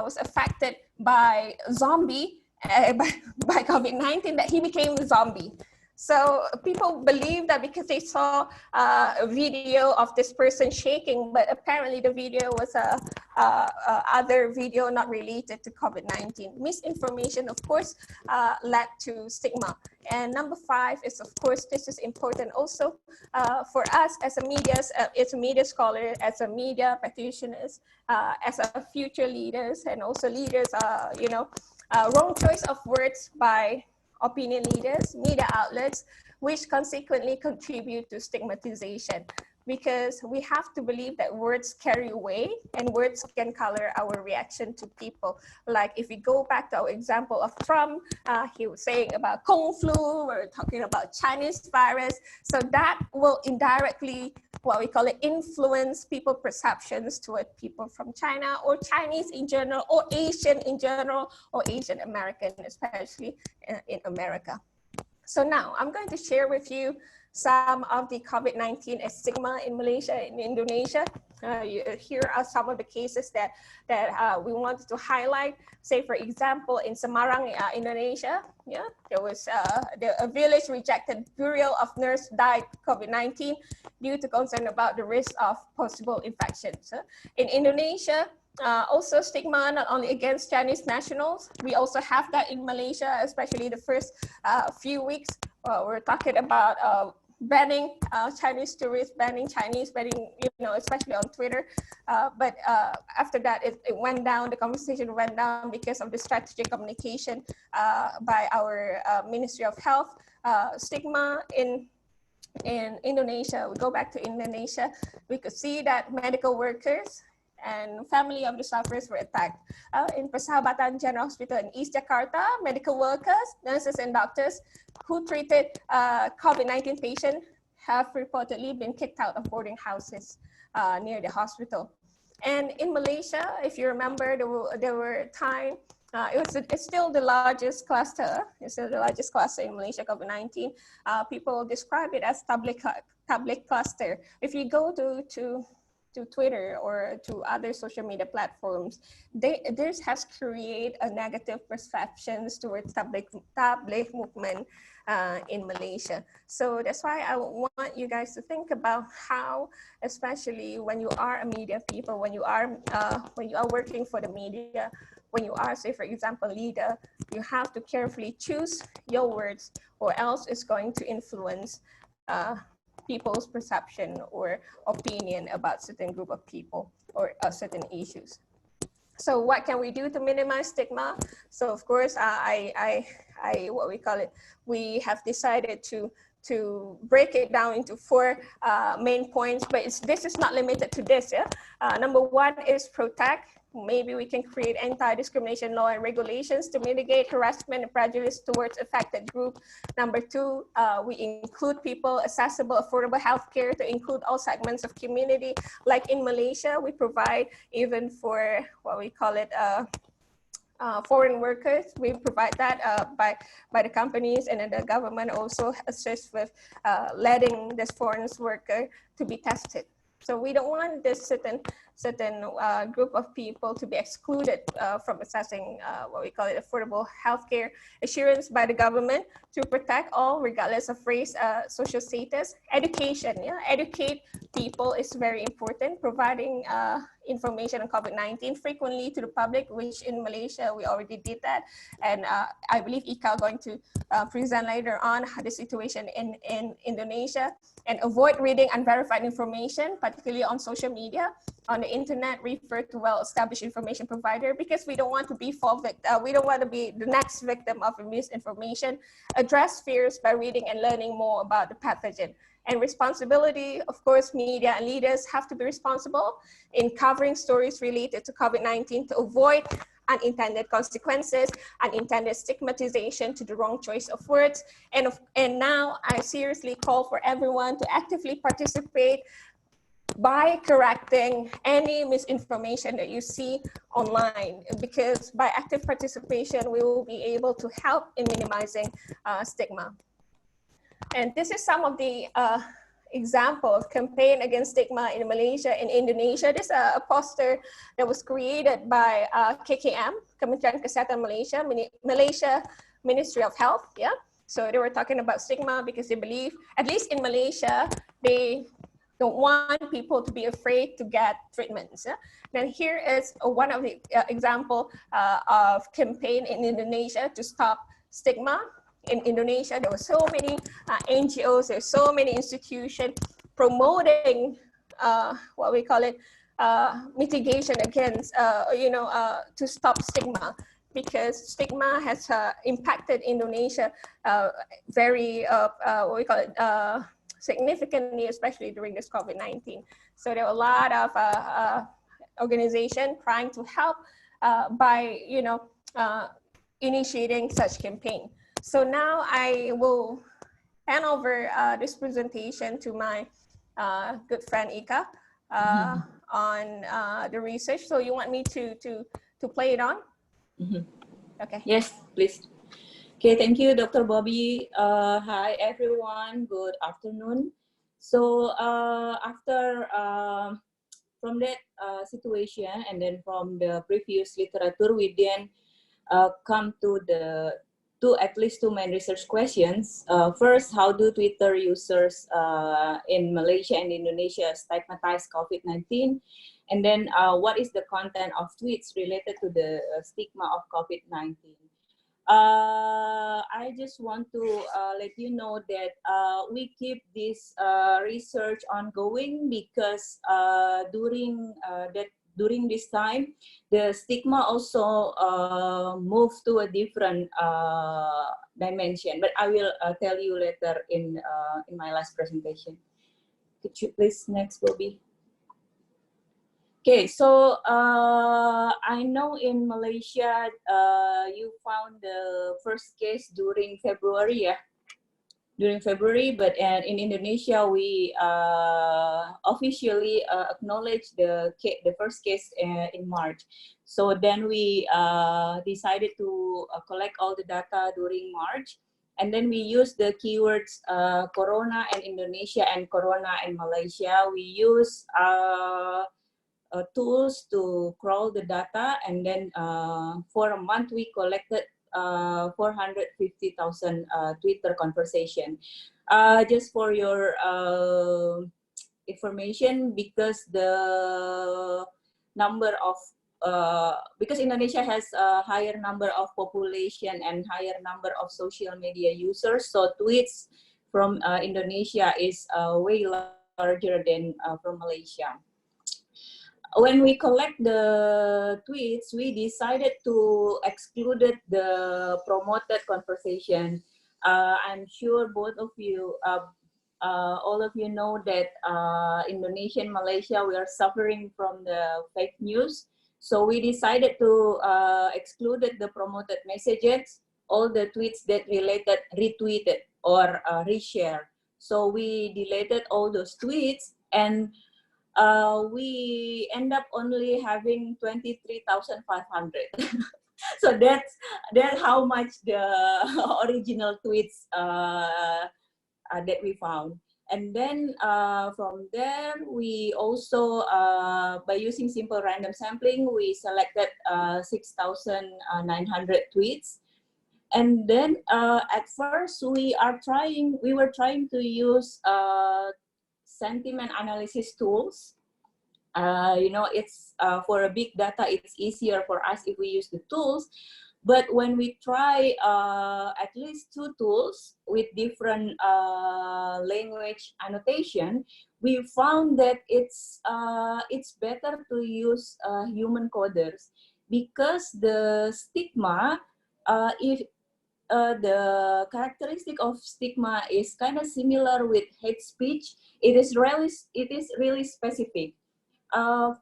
was affected by by COVID-19, that he became a zombie. So people believe that because they saw a video of this person shaking, but apparently the video was a other video not related to COVID-19. Misinformation, of course, led to stigma. And number five is, of course, this is important also for us as a media scholar, as a media practitioners, as a future leaders, and also leaders, wrong choice of words by opinion leaders, media outlets, which consequently contribute to stigmatization, because we have to believe that words carry weight and words can color our reaction to people. Like if we go back to our example of Trump, he was saying about Kung flu, we're talking about Chinese virus. So that will indirectly, what we call it, influence people perceptions toward people from China or Chinese in general, or Asian in general, or Asian American, especially in America. So now I'm going to share with you some of the COVID-19 stigma in Malaysia and Indonesia. Here are some of the cases that we wanted to highlight. Say, for example, in Semarang, Indonesia, there was a village rejected burial of nurse died COVID-19 due to concern about the risk of possible infections. In Indonesia, also stigma not only against Chinese nationals, we also have that in Malaysia, especially the first few weeks. We're talking about banning Chinese tourists, banning Chinese, especially on Twitter. But after that, it went down, the conversation went down because of the strategic communication by our Ministry of Health. Stigma in in Indonesia, we go back to Indonesia, we could see that medical workers and family of the sufferers were attacked. In Persahabatan General Hospital in East Jakarta, medical workers, nurses and doctors who treated COVID-19 patients have reportedly been kicked out of boarding houses near the hospital. And in Malaysia, if you remember, there were times, it's still the largest cluster. It's still the largest cluster in Malaysia, COVID-19. People describe it as tablik cluster. If you go to Twitter or to other social media platforms, this has created a negative perceptions towards tablik movement in Malaysia. So that's why I want you guys to think about how, especially when you are a media people, when you are working for the media, when you are, say for example, leader, you have to carefully choose your words, or else it's going to influence people's perception or opinion about certain group of people or certain issues. So what can we do to minimize stigma? So of course, what we call it, we have decided to break it down into 4 main points, but this is not limited to this. Yeah? Number 1 is protect. Maybe we can create anti-discrimination law and regulations to mitigate harassment and prejudice towards affected group. Number 2, we include people, accessible, affordable healthcare to include all segments of community. Like in Malaysia, we provide even for what we call it, foreign workers, we provide that by the companies, and then the government also assists with letting this foreign worker to be tested. So we don't want this certain group of people to be excluded from accessing what we call it affordable healthcare assurance by the government to protect all regardless of race, social status. Education, yeah, educate people is very important. Providing information on COVID-19 frequently to the public, which in Malaysia we already did that, and I believe Ika is going to present later on the situation in Indonesia. And avoid reading unverified information, particularly on social media, on the internet. Refer to well-established information provider, because we don't want to be we don't want to be the next victim of misinformation. Address fears by reading and learning more about the pathogen. And responsibility, of course, media and leaders have to be responsible in covering stories related to COVID-19 to avoid unintended consequences, unintended stigmatization to the wrong choice of words. And now I seriously call for everyone to actively participate by correcting any misinformation that you see online, because by active participation, we will be able to help in minimizing stigma. And this is some of the example of campaign against stigma in Malaysia and Indonesia. This is a poster that was created by KKM, Kementerian Kesehatan Malaysia, Malaysia Ministry of Health. Yeah, so they were talking about stigma because they believe, at least in Malaysia, they don't want people to be afraid to get treatments. Yeah? Then here is one of the example of campaign in Indonesia to stop stigma. In Indonesia, there were so many NGOs, there's so many institutions promoting what we call it, mitigation against, to stop stigma, because stigma has impacted Indonesia very, what we call it, significantly, especially during this COVID-19. So there are a lot of organizations trying to help by, initiating such campaign. So now I will hand over this presentation to my good friend Ika on the research. So you want me to play it on? Okay. Yes, please. Okay, thank you, Dr. Bobby. Hi, everyone. Good afternoon. So after from that situation, and then from the previous literature, we then come to at least two main research questions. First, how do Twitter users in Malaysia and Indonesia stigmatize COVID-19? And then what is the content of tweets related to the stigma of COVID-19? I just want to let you know that we keep this research ongoing because during during this time, the stigma also moved to a different dimension. But I will tell you later in my last presentation. Could you please next, Bobby? Okay, so I know in Malaysia you found the first case during February, yeah, during February. But in Indonesia we officially acknowledged the first case in March. So then we decided to collect all the data during March, and then we used the keywords Corona and Indonesia and Corona and Malaysia. We use tools to crawl the data, and then for a month we collected 450,000 Twitter conversation. Just for your information, because the number of because Indonesia has a higher number of population and higher number of social media users, so tweets from Indonesia is way larger than from Malaysia. When we collect the tweets, we decided to exclude the promoted conversation. I'm sure both of you, all of you know that Indonesia and Malaysia, we are suffering from the fake news. So we decided to exclude the promoted messages, all the tweets that related, retweeted or reshare. So we deleted all those tweets, and we end up only having 23,500. So that's how much the original tweets that we found. And then from there, we also, by using simple random sampling, we selected 6,900 tweets. And then at first, we were trying to use sentiment analysis tools. You know, it's for a big data, it's easier for us if we use the tools. But when we try at least 2 tools with different language annotation, we found that it's better to use human coders, because the stigma, if the characteristic of stigma is kind of similar with hate speech, it is really specific.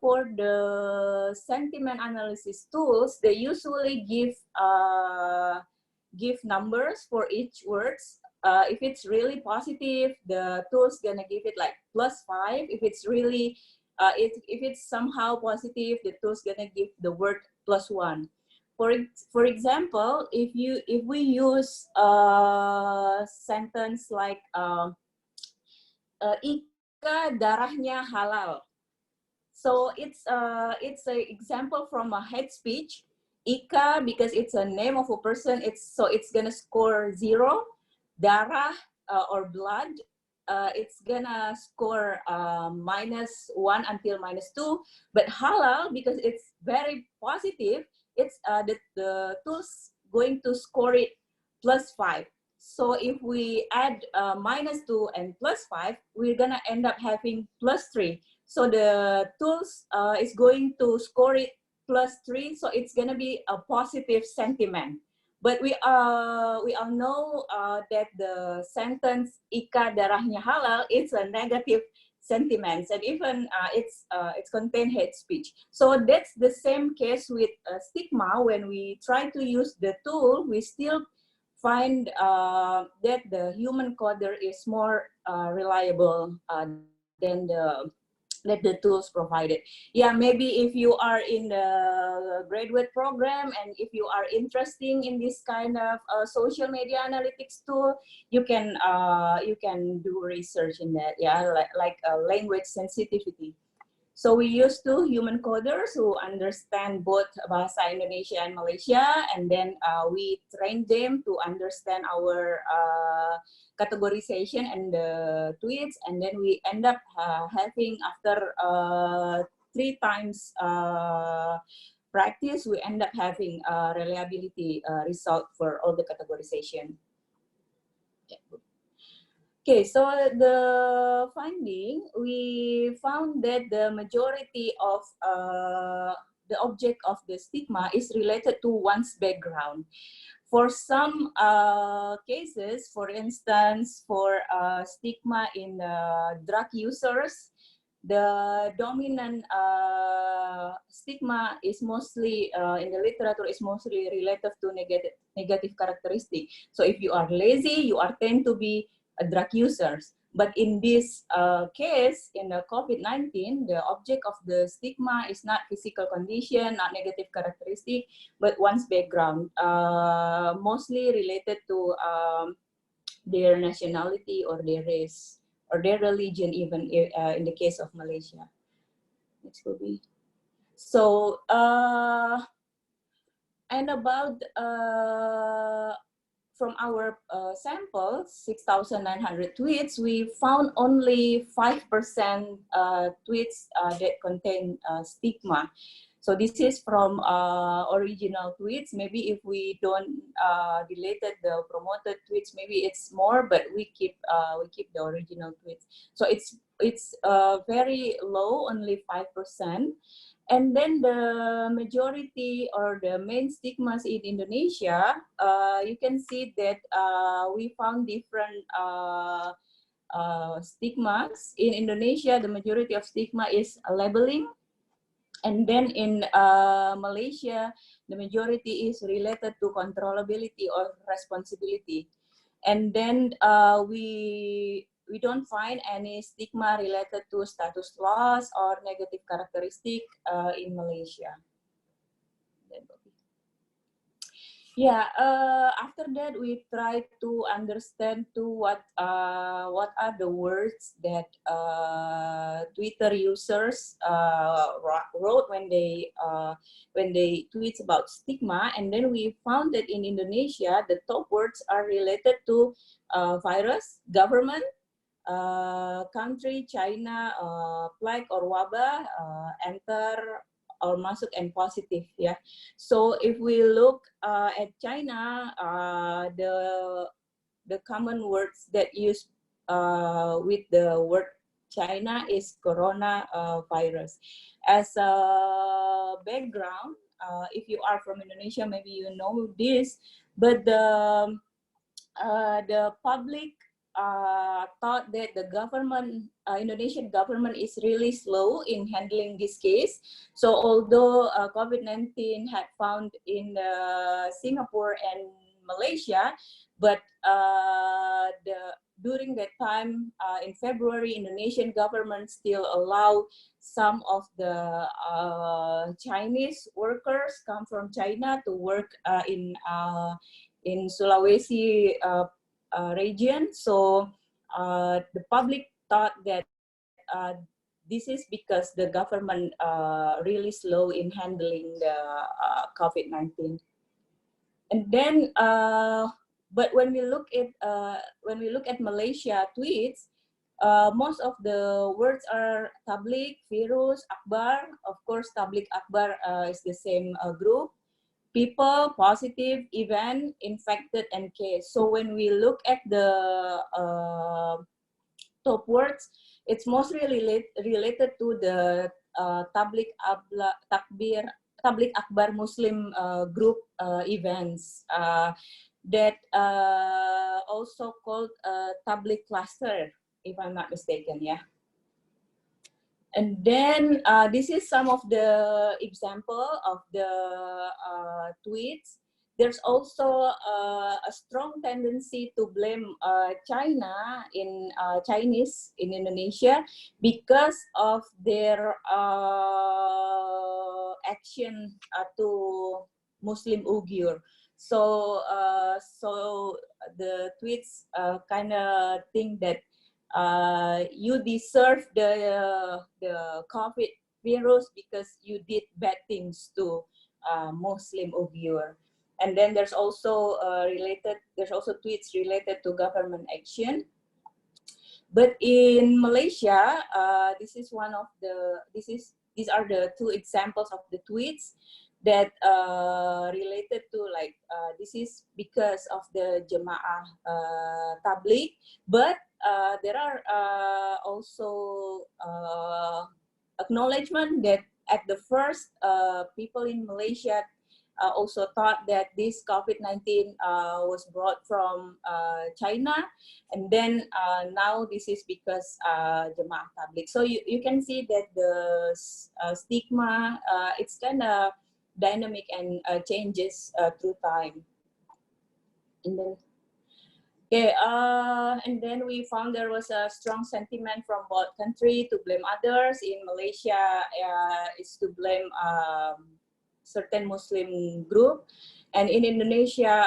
For the sentiment analysis tools, they usually give numbers for each words. If it's really positive, the tool's gonna give it like +5. If it's really, if it's somehow positive, the tool's gonna give the word +1. For example, if we use a sentence like Ika darahnya halal. So it's an example from a hate speech. Ika, because it's a name of a person, it's gonna score 0. Darah or blood, it's gonna score -1 until -2. But halal, because it's very positive, it's the tool's going to score it +5. So if we add -2 and +5, we're gonna end up having +3. So the tools is going to score it +3. So it's gonna be a positive sentiment. But we all know that the sentence Ika darahnya halal, it's a negative sentiments, and even it's contain hate speech. So that's the same case with stigma. When we try to use the tool, we still find that the human coder is more reliable than the tools provided. Yeah, maybe if you are in the graduate program and if you are interested in this kind of social media analytics tool, you can do research in that. Yeah, like language sensitivity. So we use 2 human coders who understand both Bahasa Indonesia and Malaysia, and then we train them to understand our categorization and the tweets, and then we end up having, after 3 times practice, we end up having a reliability result for all the categorization. Okay, so the finding, we found that the majority of the object of the stigma is related to one's background. For some cases, for instance, for stigma in drug users, the dominant stigma is mostly in the literature is mostly related to negative characteristic. So if you are lazy, you are tend to be drug users. But in this case, in the COVID-19, the object of the stigma is not physical condition, not negative characteristic, but one's background, mostly related to their nationality or their race or their religion, even in the case of Malaysia. Next will be. So, and about from our samples, 6,900 tweets, we found only 5% tweets that contain stigma. So this is from original tweets. Maybe if we don't deleted the promoted tweets, maybe it's more, but we keep the original tweets. So it's very low, only 5%. And then the majority or the main stigmas in Indonesia, you can see that we found different stigmas. In Indonesia, the majority of stigma is labeling. And then in Malaysia, the majority is related to controllability or responsibility. And then we don't find any stigma related to status loss or negative characteristic in Malaysia. Yeah, after that we try to understand to what are the words that Twitter users wrote when they tweet about stigma, and then we found that in Indonesia the top words are related to virus, government, country, China, plague or wabah, enter or masuk and positive, yeah. So if we look at China, the common words that use with the word China is corona virus. As a background, if you are from Indonesia, maybe you know this, but the public thought that the government, Indonesian government is really slow in handling this case. So although COVID-19 had found in Singapore and Malaysia, but during that time in February, Indonesian government still allow some of the Chinese workers come from China to work in Sulawesi region. So the public thought that this is because the government really slow in handling the COVID-19. And then, but when we look at Malaysia tweets, most of the words are tablik, virus, akbar. Of course, tablik akbar is the same group. People, positive, event, infected, and case. So when we look at the top words, it's mostly related to the tablik akbar Muslim group events that also called tablik cluster, if I'm not mistaken, yeah. And then this is some of the example of the tweets. There's also a strong tendency to blame China in Chinese in Indonesia because of their action to Muslim Uyghur. So so the tweets kind of think that you deserve the COVID virus because you did bad things to Muslim Uyghur. And then there's also tweets related to government action. But in Malaysia, these are the two examples of the tweets. that related to like this is because of the Jemaah Tabligh, but there are also acknowledgement that at the first people in Malaysia also thought that this COVID-19 was brought from China, and then now this is because Jemaah Tabligh. So you can see that the stigma, it's kind of dynamic and changes through time. And then, okay, and then we found there was a strong sentiment from both countries to blame others. In Malaysia, is to blame certain Muslim group, and in Indonesia,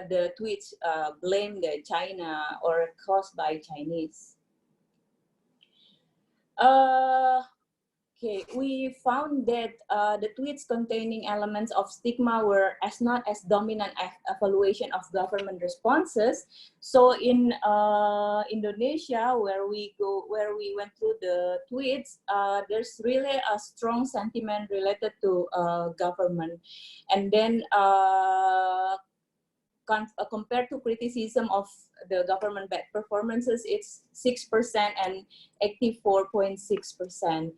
the tweets blame the China or caused by Chinese. Okay, we found that the tweets containing elements of stigma were not as dominant as evaluation of government responses. So in Indonesia, where we went through the tweets, there's really a strong sentiment related to government, and then compared to criticism of the government bad performances, it's 6% and 84.6%.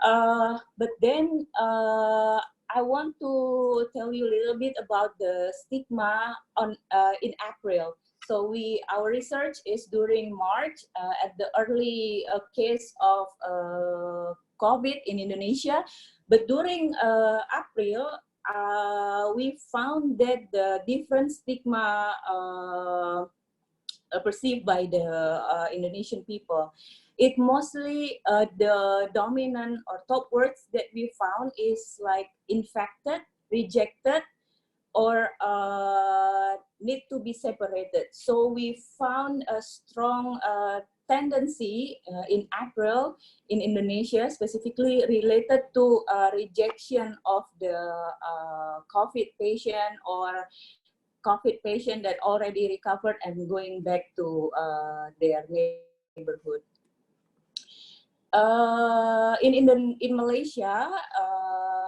But then I want to tell you a little bit about the stigma on in April. So our research is during March at the early case of COVID in Indonesia, but during April we found that the different stigma perceived by the Indonesian people. It mostly the dominant or top words that we found is like infected, rejected, or need to be separated. So we found a strong tendency in April in Indonesia, specifically related to rejection of the COVID patient or COVID patient that already recovered and going back to their neighborhood. In Malaysia,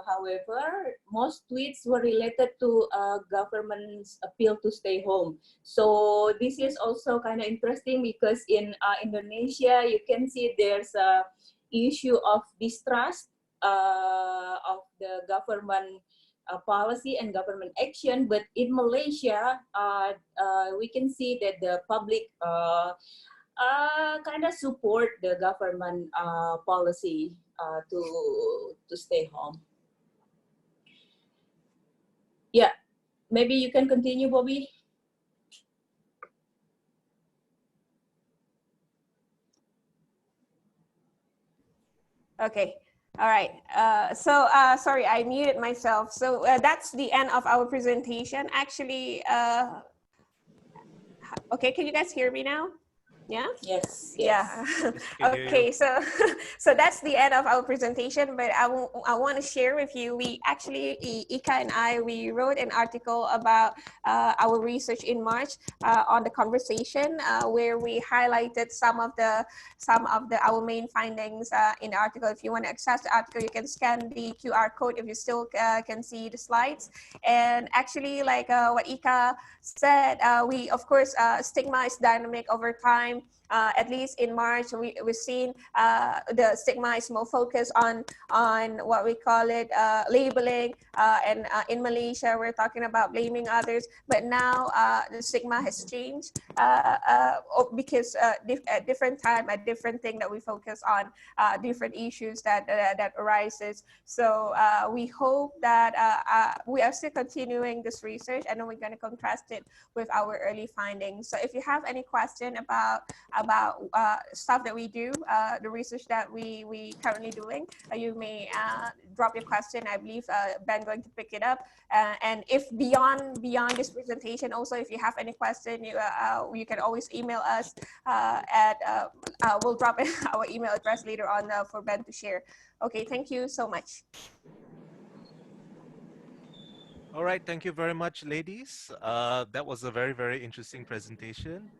however, most tweets were related to government's appeal to stay home. So this is also kind of interesting because in Indonesia, you can see there's a issue of distrust of the government policy and government action. But in Malaysia, we can see that the public kind of support the government policy to stay home. Yeah, maybe you can continue, Bobby. Okay. All right. Sorry, I muted myself. So that's the end of our presentation. Actually, okay, can you guys hear me now? Yeah. Yes. Yeah. Okay. So, so that's the end of our presentation. But I want to share with you. We actually, Ika and I, we wrote an article about our research in March on the conversation, where we highlighted some of our main findings in the article. If you want to access the article, you can scan the QR code if you still can see the slides. And actually, like what Ika said, we of course stigma is dynamic over time. At least in March, we've seen the stigma is more focused on what we call it labeling, and in Malaysia we're talking about blaming others. But now the stigma has changed because at different time, a different thing that we focus on, different issues that arises. So we hope that we are still continuing this research, and then we're going to contrast it with our early findings. So if you have any question about stuff that we do, the research that we currently doing, you may drop your question. I believe Ben going to pick it up. And if beyond this presentation, also if you have any question, you can always email us at we'll drop our email address later on for Ben to share. Okay, thank you so much. All right, thank you very much, ladies. That was a very, very interesting presentation.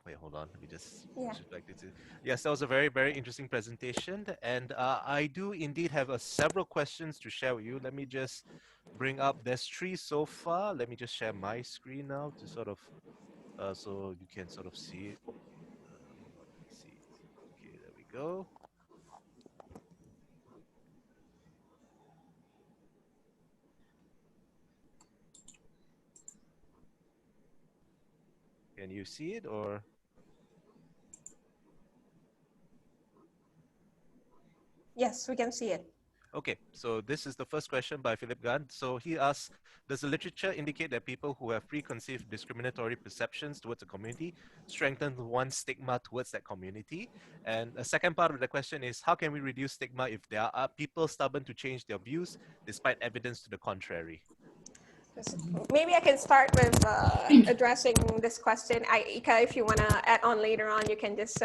Wait, hold on. Let me just Yeah. back to. Yes, that was a very, very interesting presentation, and I do indeed have several questions to share with you. Let me just bring up. There's 3 so far. Let me just share my screen now to sort of, so you can sort of see it. Hold on, let me see. Okay, there we go. Can you see it or? Yes, we can see it. Okay, so this is the first question by Philip Gunn. So he asks, does the literature indicate that people who have preconceived discriminatory perceptions towards a community strengthen one's stigma towards that community? And the second part of the question is, how can we reduce stigma if there are people stubborn to change their views despite evidence to the contrary? Maybe I can start with addressing this question. Ika, if you want to add on later on, you can just,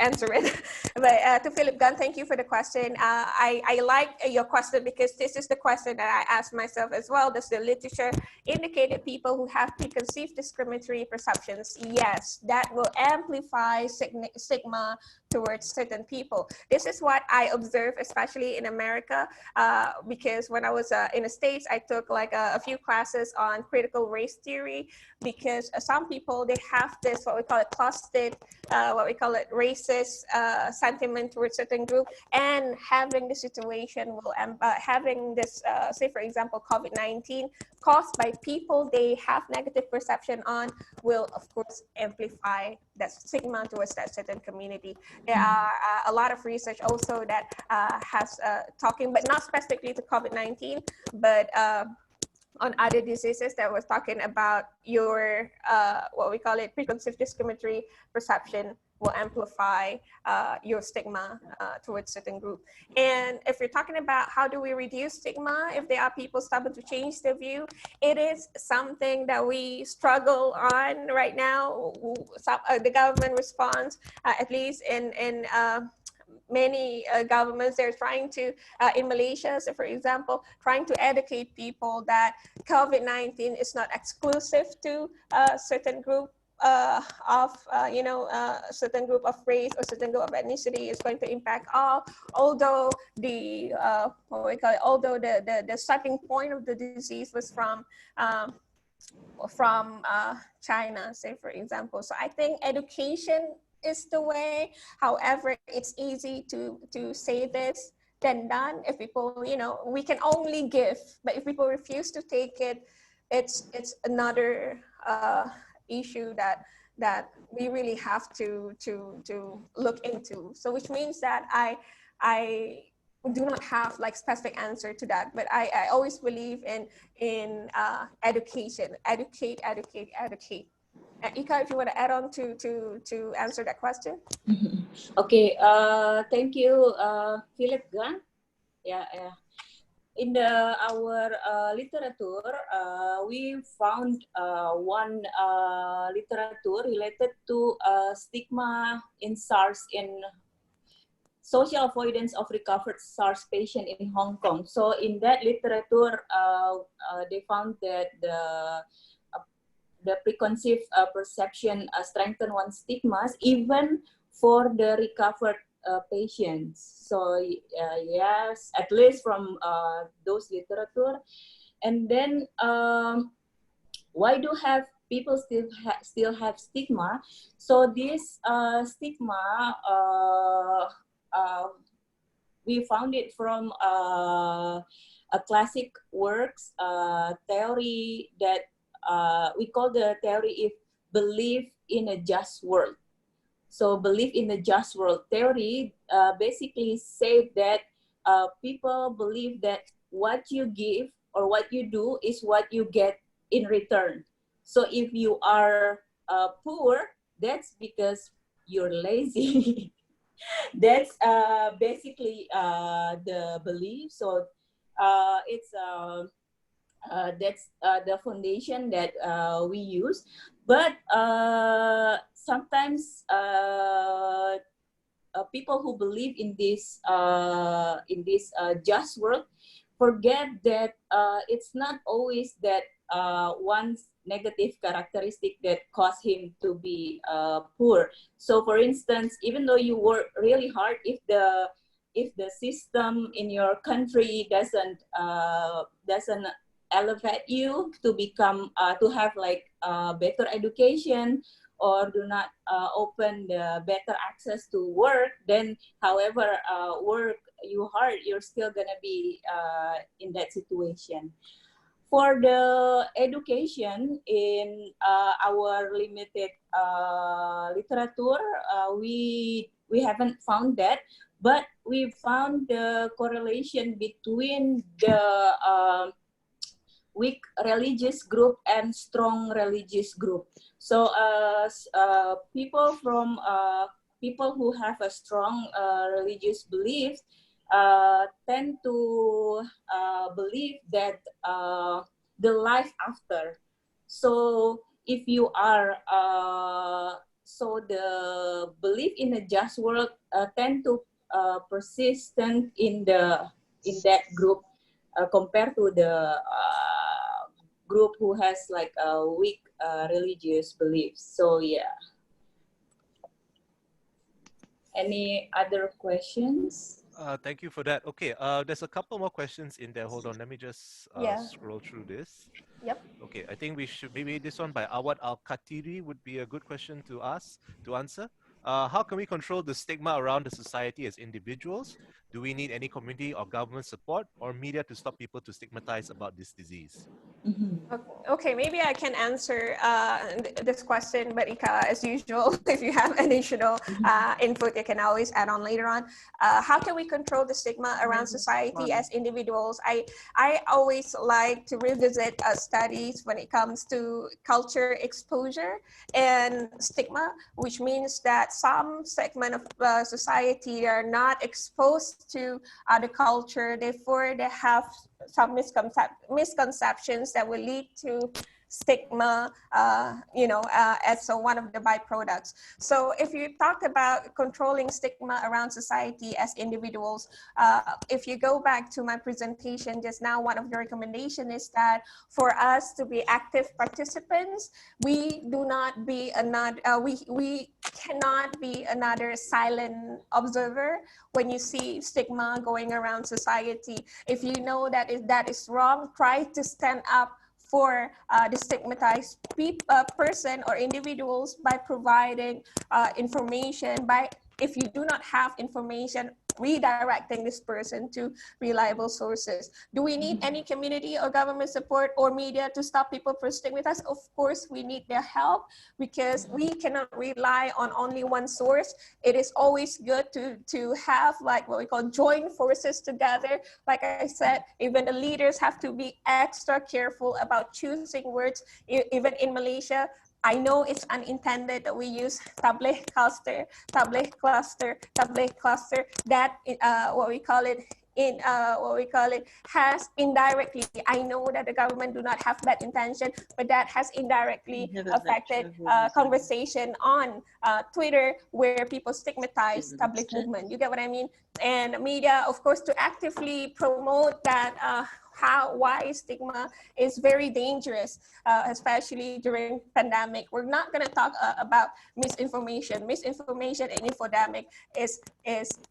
answer it. But to Philip Gunn, thank you for the question. I like your question because this is the question that I asked myself as well. Does the literature indicate that people who have preconceived discriminatory perceptions? Yes, that will amplify stigma towards certain people. This is what I observe, especially in America, because when I was in the States, I took like a few classes on critical race theory, because some people, they have this, what we call it, closeted, what we call it, racist sentiment towards certain group, and having the situation will, having this, say for example, COVID-19 caused by people they have negative perception on, will of course amplify that stigma towards that certain community. There are a lot of research also that has talking, but not specifically to COVID-19, but on other diseases that was talking about your, what we call it, preconceived discriminatory perception will amplify your stigma towards certain group. And if you're talking about how do we reduce stigma if there are people stubborn to change their view, it is something that we struggle on right now. The government response, at least in many governments, they're trying to, in Malaysia, so for example, trying to educate people that COVID-19 is not exclusive to a certain group of, certain group of race or certain group of ethnicity. Is going to impact all, although the, what we call it, although the starting point of the disease was from China, say for example. So I think education is the way. However, it's easy to say this than done. If people, we can only give, but if people refuse to take it, it's another issue that we really have to look into. So which means that I do not have like specific answer to that, but I always believe in education, educate. Ika, if you want to add on to answer that question. Okay, thank you, Philip Gunn. Yeah. In our literature, we found one literature related to stigma in SARS, in social avoidance of recovered SARS patient in Hong Kong. So in that literature, they found that the preconceived perception strengthen one's stigmas even for the recovered patients. So yes, at least from those literature. And then why do people still have stigma? So this stigma, we found it from a classic works theory that we call the theory of belief in a just world. So belief in the just world theory basically said that people believe that what you give or what you do is what you get in return. So if you are poor, that's because you're lazy. That's basically the belief. So it's that's the foundation that we use. But sometimes people who believe in this just world forget that it's not always that one's negative characteristic that cause him to be poor. So for instance, even though you work really hard, if the system in your country doesn't elevate you to become to have like better education, or do not open the better access to work, then however work you hard, you're still gonna be in that situation. For the education in our limited literature, we haven't found that, but we found the correlation between the weak religious group and strong religious group. So people who have a strong religious belief tend to believe that the life after. So if you are so the belief in a just world tend to persistent in that group compared to the group who has like a weak religious beliefs. So yeah. Any other questions? Thank you for that. Okay, there's a couple more questions in there. Hold on, let me just scroll through this. Yep. Okay, I think we should, maybe this one by Awad Al-Khatiri would be a good question to answer. How can we control the stigma around the society as individuals? Do we need any community or government support or media to stop people to stigmatize about this disease? Okay, maybe I can answer this question, but Ika, as usual, if you have additional input, you can always add on later on. How can we control the stigma around society as individuals? I always like to revisit studies when it comes to culture exposure and stigma, which means that some segment of society are not exposed to the culture, therefore they have some misconceptions that will lead to stigma, as one of the byproducts. So if you talk about controlling stigma around society as individuals, if you go back to my presentation just now, one of the recommendations is that for us to be active participants, we do not be another, we cannot be another silent observer when you see stigma going around society. If you know that that is wrong, try to stand up for the stigmatized person or individuals by providing information, if you do not have information, redirecting this person to reliable sources. Do we need any community or government support or media to stop people from stigmatized? Of course, we need their help because we cannot rely on only one source. It is always good to have like what we call join forces together. Like I said, even the leaders have to be extra careful about choosing words. Even in Malaysia, I know it's unintended that we use tabligh cluster. That what we call it has indirectly. I know that the government do not have that intention, but that has indirectly affected conversation on Twitter where people stigmatize tabligh movement. You get what I mean? And media, of course, to actively promote that. Why stigma is very dangerous, especially during pandemic. We're not going to talk about misinformation. Misinformation and infodemic is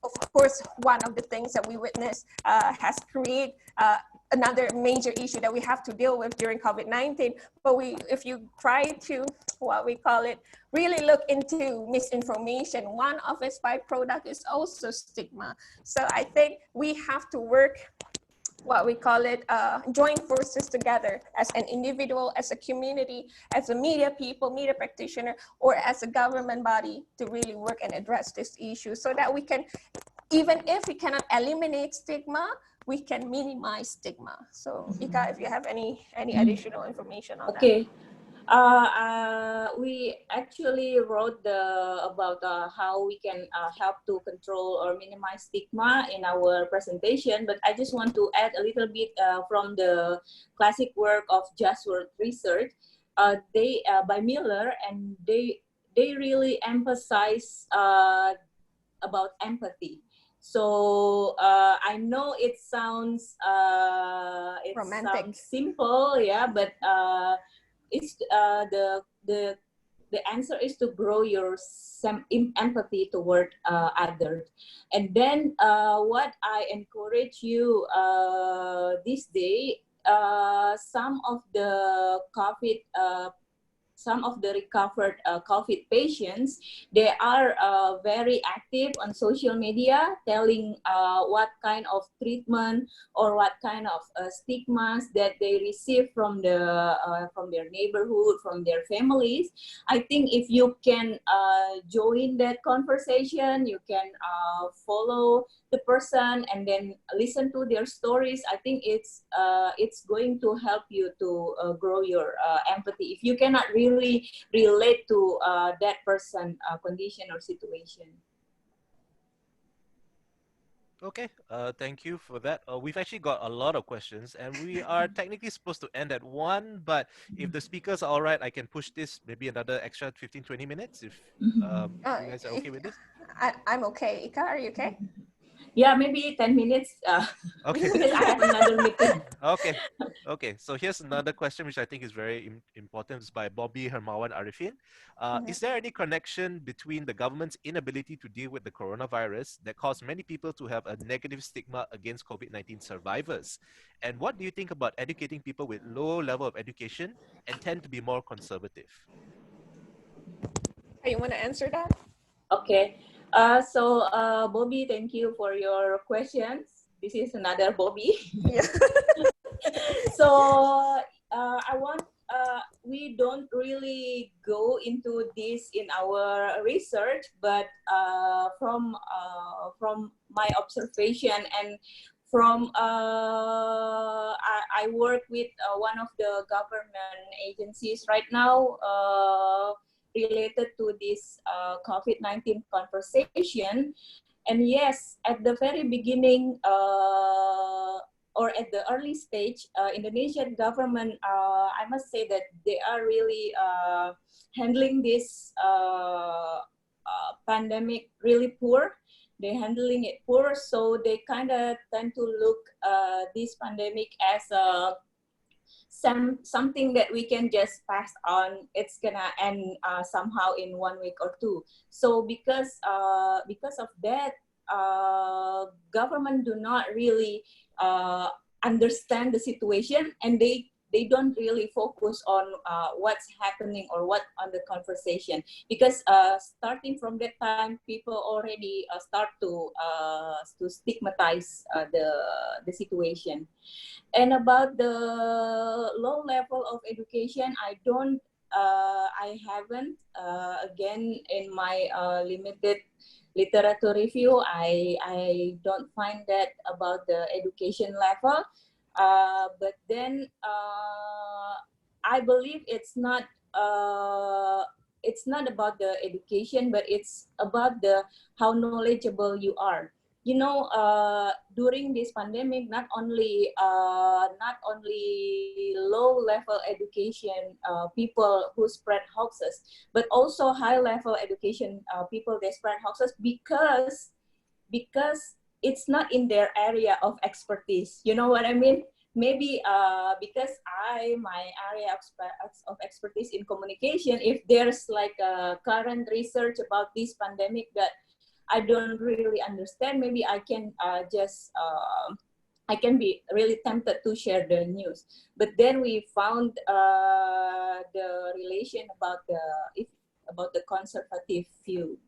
of course one of the things that we witness has created another major issue that we have to deal with during COVID-19. But if you try to, what we call it, really look into misinformation, one of its byproduct is also stigma. So I think we have to work, what we call it, join forces together as an individual, as a community, as a media people, media practitioner, or as a government body to really work and address this issue so that we can, even if we cannot eliminate stigma, we can minimize stigma. So Ika, if you have any additional information on that. We actually wrote about how we can help to control or minimize stigma in our presentation, but I just want to add a little bit from the classic work of Just World Research. They by Miller, and they really emphasize about empathy. So I know it sounds Romantic. simple, yeah, but it's the answer is to grow your empathy toward others. And then what I encourage you this day, some of the recovered COVID patients, they are very active on social media, telling what kind of treatment or what kind of stigmas that they receive from their neighborhood, from their families. I think if you can join that conversation, you can follow the person and then listen to their stories. I think it's going to help you to grow your empathy if you cannot really relate to that person condition or situation. Okay, thank you for that. We've actually got a lot of questions, and we are technically supposed to end at 1, but if the speakers are all right, I can push this maybe another extra 15-20 minutes if you guys are okay with this. I'm okay. Ika, are you okay? Yeah, maybe 10 minutes. Okay. Because I have another meeting. Okay. Okay. So here's another question, which I think is very important. It's by Bobby Hermawan Arifin. Is there any connection between the government's inability to deal with the coronavirus that caused many people to have a negative stigma against COVID-19 survivors? And what do you think about educating people with low level of education and tend to be more conservative? You want to answer that? Okay. So Bobby, thank you for your questions. This is another Bobby. Yeah. So we don't really go into this in our research, but from my observation and from I work with one of the government agencies right now related to this COVID-19 conversation. And yes, at the very beginning or at the early stage, Indonesian government, I must say that they are really handling this pandemic really poor. They're handling it poor, so they kind of tend to look this pandemic as something that we can just pass on. It's gonna end somehow in 1 week or 2. So because of that, government do not really understand the situation, and they don't really focus on what's happening or what on the conversation, because starting from that time, people already start to stigmatize the situation. And about the low level of education, I haven't, again, in my limited literature review, I don't find that about the education level. But then I believe it's not about the education, but it's about the how knowledgeable you are. You know, during this pandemic, not only low level education people who spread hoaxes, but also high level education people, they spread hoaxes because it's not in their area of expertise. You know what I mean? Maybe because my area of expertise in communication, if there's like a current research about this pandemic that I don't really understand, maybe I can I can be really tempted to share the news. But then we found the relation about the conservative view.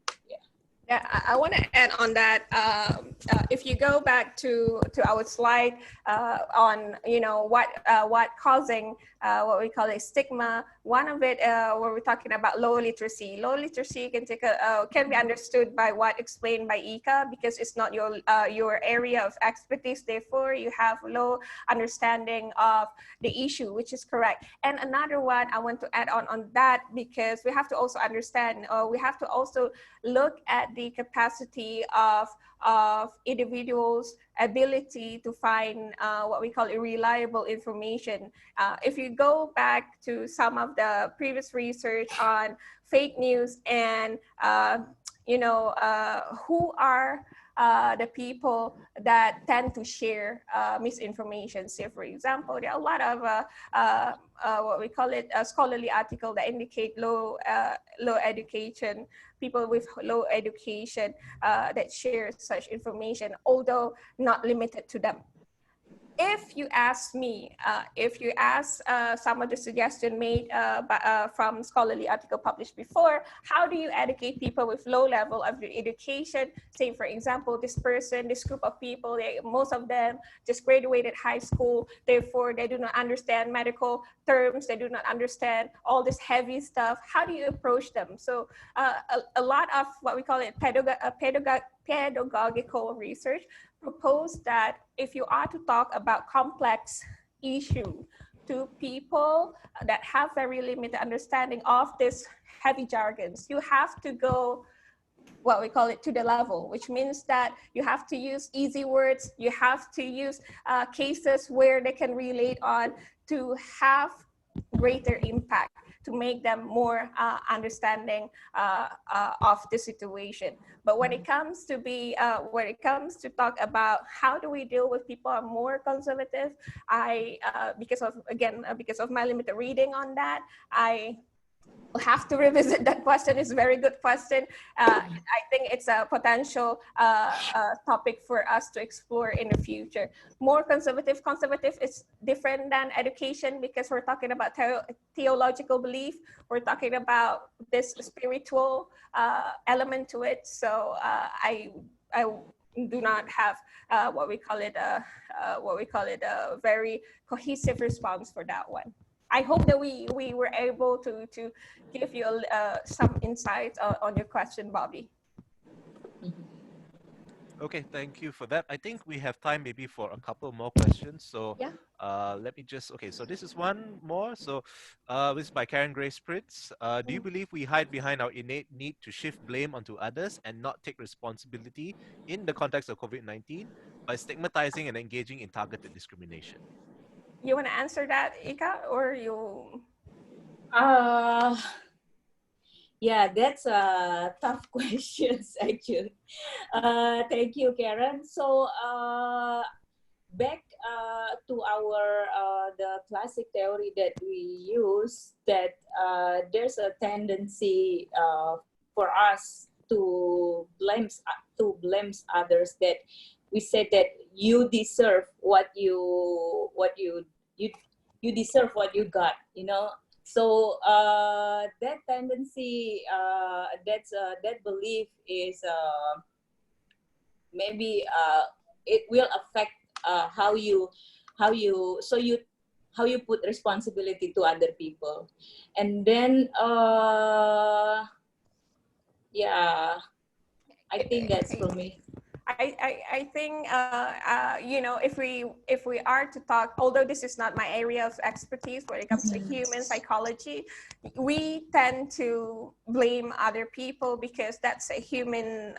Yeah, I want to add on that. If you go back to our slide on what causing what we call a stigma, one of it where we're talking about low literacy. Low literacy can be understood by what explained by Ika, because it's not your area of expertise. Therefore, you have low understanding of the issue, which is correct. And another one I want to add on that, because we have to also understand, we have to also look at the capacity of individuals' ability to find what we call reliable information. If you go back to some of the previous research on fake news and who are the people that tend to share misinformation. Say, for example, there are a lot of what we call it scholarly article that indicate low education, people with low education that share such information, although not limited to them. If you ask me, if you ask some of the suggestion made from scholarly article published before, how do you educate people with low level of education? Say, for example, this group of people, most of them just graduated high school, therefore they do not understand medical terms, they do not understand all this heavy stuff. How do you approach them? So a lot of what we call it pedagogical research propose that if you are to talk about complex issue to people that have very limited understanding of this heavy jargons, you have to go what we call it to the level, which means that you have to use easy words, you have to use cases where they can relate on to have greater impact, to make them more understanding of the situation. But when it comes to talk about how do we deal with people who are more conservative, because of my limited reading on that, I will have to revisit that question. It's a very good question. I think it's a potential topic for us to explore in the future. More conservative is different than education, because we're talking about theological belief. We're talking about this spiritual element to it. So I do not have what we call it a very cohesive response for that one. I hope that we were able to give you some insights on your question, Bobby. Okay, thank you for that. I think we have time maybe for a couple more questions. So yeah. Let me just, okay, so this is one more. So this is by Karen Grace Pritz. Do you believe we hide behind our innate need to shift blame onto others and not take responsibility in the context of COVID-19 by stigmatizing and engaging in targeted discrimination? You want to answer that, Ika, or you? Yeah, that's a tough questions actually. Thank you, Karen. So back to our the classic theory that we use, that there's a tendency for us to blame others, that we said that you deserve what you deserve what you got, you know. So that tendency, that belief is maybe it will affect how you put responsibility to other people, and then yeah, I think that's for me. I think you know, if we are to talk, although this is not my area of expertise when it comes to human psychology, we tend to blame other people because that's a human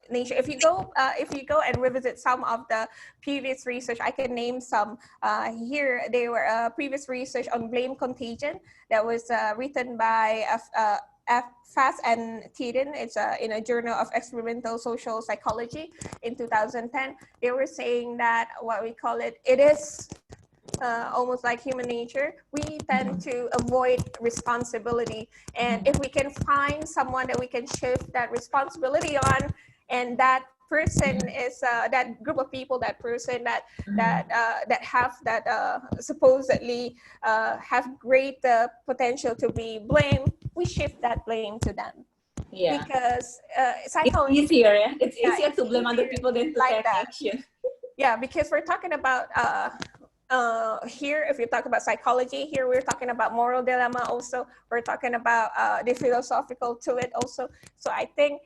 nature. If you go and revisit some of the previous research, I can name some here. There were previous research on blame contagion that was written by Fast and Tiden. It's in a journal of experimental social psychology in 2010. They were saying that what we call it is almost like human nature. We tend to avoid responsibility, and if we can find someone that we can shift that responsibility on, and that person is that group of people, that person that have that supposedly have great potential to be blamed, we shift that blame to them. Yeah, because psychology, it's easier. Yeah? It's easier to blame other people than to take action. Yeah, because we're talking about here, if you talk about psychology, here we're talking about moral dilemma also. We're talking about the philosophical to it also. So I think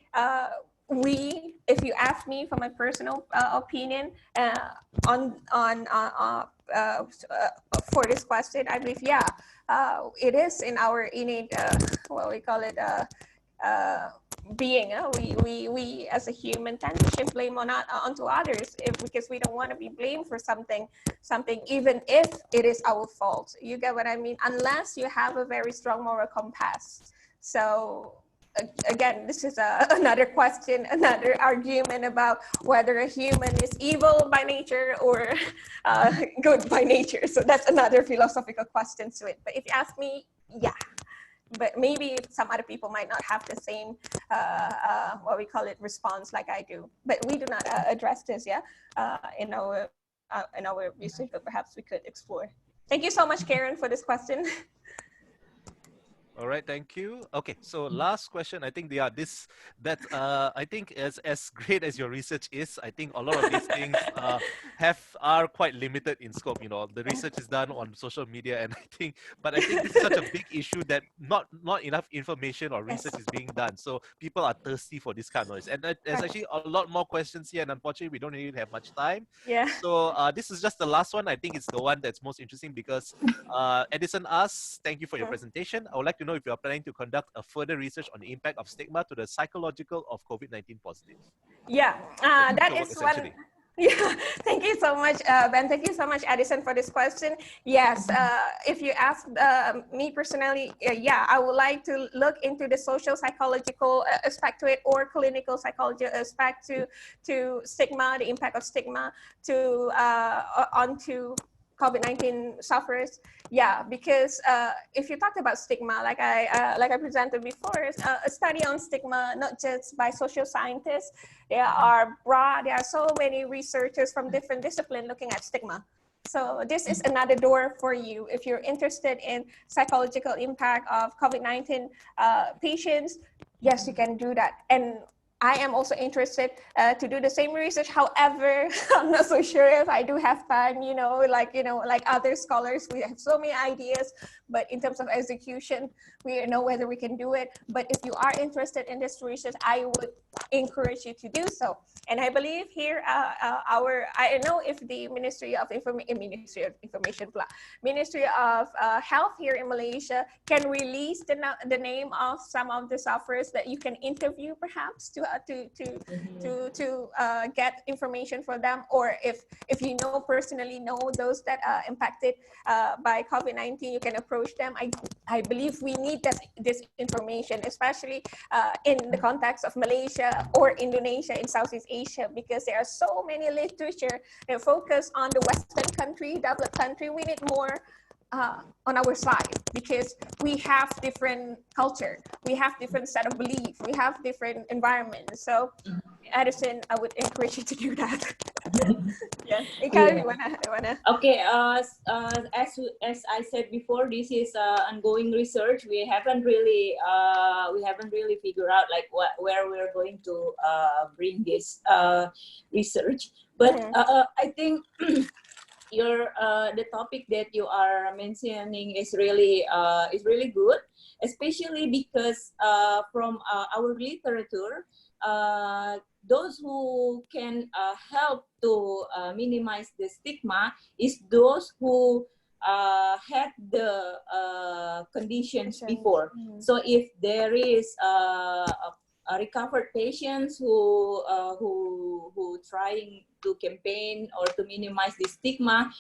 if you ask me for my personal opinion for this question, I believe, yeah, it is in our innate, what we call it, being. We as a human tend to shift blame onto others because we don't want to be blamed for something, even if it is our fault. You get what I mean? Unless you have a very strong moral compass. So again, this is another question, another argument about whether a human is evil by nature or good by nature. So that's another philosophical question to it. But if you ask me, yeah. But maybe some other people might not have the same, what we call it, response like I do. But we do not address this, in our research, but perhaps we could explore. Thank you so much, Karen, for this question. All right, thank you. Okay, so last question. I think I think as great as your research is, I think a lot of these things are quite limited in scope. You know, the research is done on social media, and I think this is such a big issue that not enough information or research is being done. So people are thirsty for this kind of noise, and there's actually a lot more questions here, and unfortunately, we don't really have much time. Yeah. So this is just the last one. I think it's the one that's most interesting because Edison asks, "Thank you for your presentation. I would like to know if you are planning to conduct a further research on the impact of stigma to the psychological of COVID-19 positives." Yeah, that is one. Yeah, thank you so much, Ben. Thank you so much, Edison, for this question. Yes, if you ask me personally, yeah, I would like to look into the social psychological aspect to it, or clinical psychology aspect to stigma, the impact of stigma to onto COVID-19 sufferers. Yeah, because if you talked about stigma, like I presented before, a study on stigma, not just by social scientists, there are so many researchers from different disciplines looking at stigma. So this is another door for you if you're interested in psychological impact of COVID-19 patients. Yes, you can do that. And I am also interested to do the same research. However, I'm not so sure if I do have time, like other scholars, we have so many ideas, but in terms of execution, we don't know whether we can do it. But if you are interested in this research, I would encourage you to do so. And I believe here, I don't know if the Ministry of Health here in Malaysia can release the name of some of the sufferers that you can interview, perhaps to get information for them, or if you personally know those that are impacted by COVID-19, you can approach them. I believe we need this information, especially in the context of Malaysia or Indonesia in Southeast Asia, because there are so many literature that focus on the Western country, developed country. We need more on our side, because we have different culture, we have different set of belief, we have different environments. So Edison, I would encourage you to do that. Yeah, Ika, you wanna? Okay, as I said before, this is ongoing research. We haven't really figured out like where we're going to bring this research, but I think the topic that you are mentioning is really good, especially because from our literature, those who can help to minimize the stigma is those who had the conditions before. So if there is recovered patients who trying to campaign or to minimize the stigma,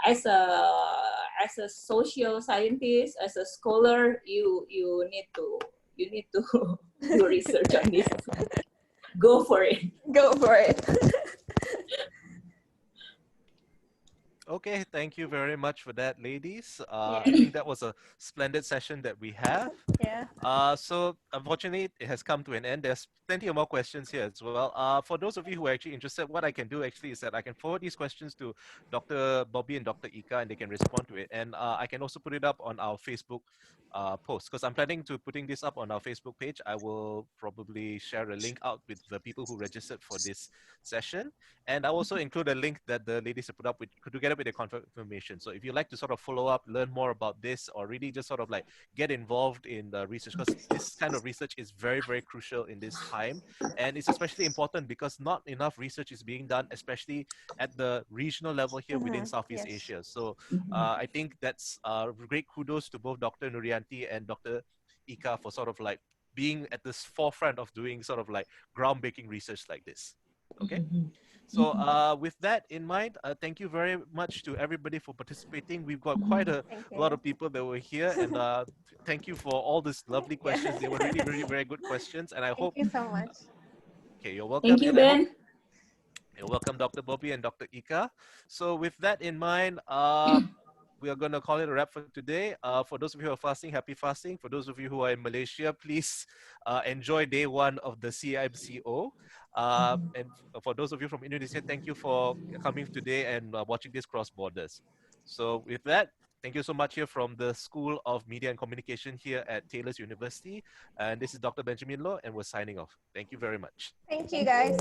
as a social scientist, as a scholar, you need to do research on this. Go for it. Go for it. Okay, thank you very much for that, ladies. I think that was a splendid session that we have. Yeah. So unfortunately, it has come to an end. There's plenty of more questions here as well. For those of you who are actually interested, what I can do actually is that I can forward these questions to Dr. Bobby and Dr. Ika, and they can respond to it. And I can also put it up on our Facebook post, because I'm planning to putting this up on our Facebook page. I will probably share a link out with the people who registered for this session. And I'll also include a link that the ladies have put up together with the confirmation. So if you'd like to sort of follow up, learn more about this, or really just sort of like get involved in the research, because this kind of research is very, very crucial in this time. And it's especially important because not enough research is being done, especially at the regional level here within Southeast Asia. So I think that's great kudos to both Dr. Nurianti and Dr. Ika for sort of like being at this forefront of doing sort of like groundbreaking research like this. Okay. So with that in mind, thank you very much to everybody for participating. We've got quite a lot of people that were here, and thank you for all these lovely questions. They were really, really very good questions, and I hope. Thank you so much. Okay, you're welcome. Thank you, and I hope, Ben. you're welcome, Dr. Bobby and Dr. Ika. So with that in mind, we are going to call it a wrap for today. For those of you who are fasting, happy fasting. For those of you who are in Malaysia, please enjoy day one of the CIMCO. And for those of you from Indonesia, thank you for coming today and watching this cross borders. So with that, thank you so much here from the School of Media and Communication here at Taylor's University. And this is Dr. Benjamin Loh, and we're signing off. Thank you very much. Thank you, guys.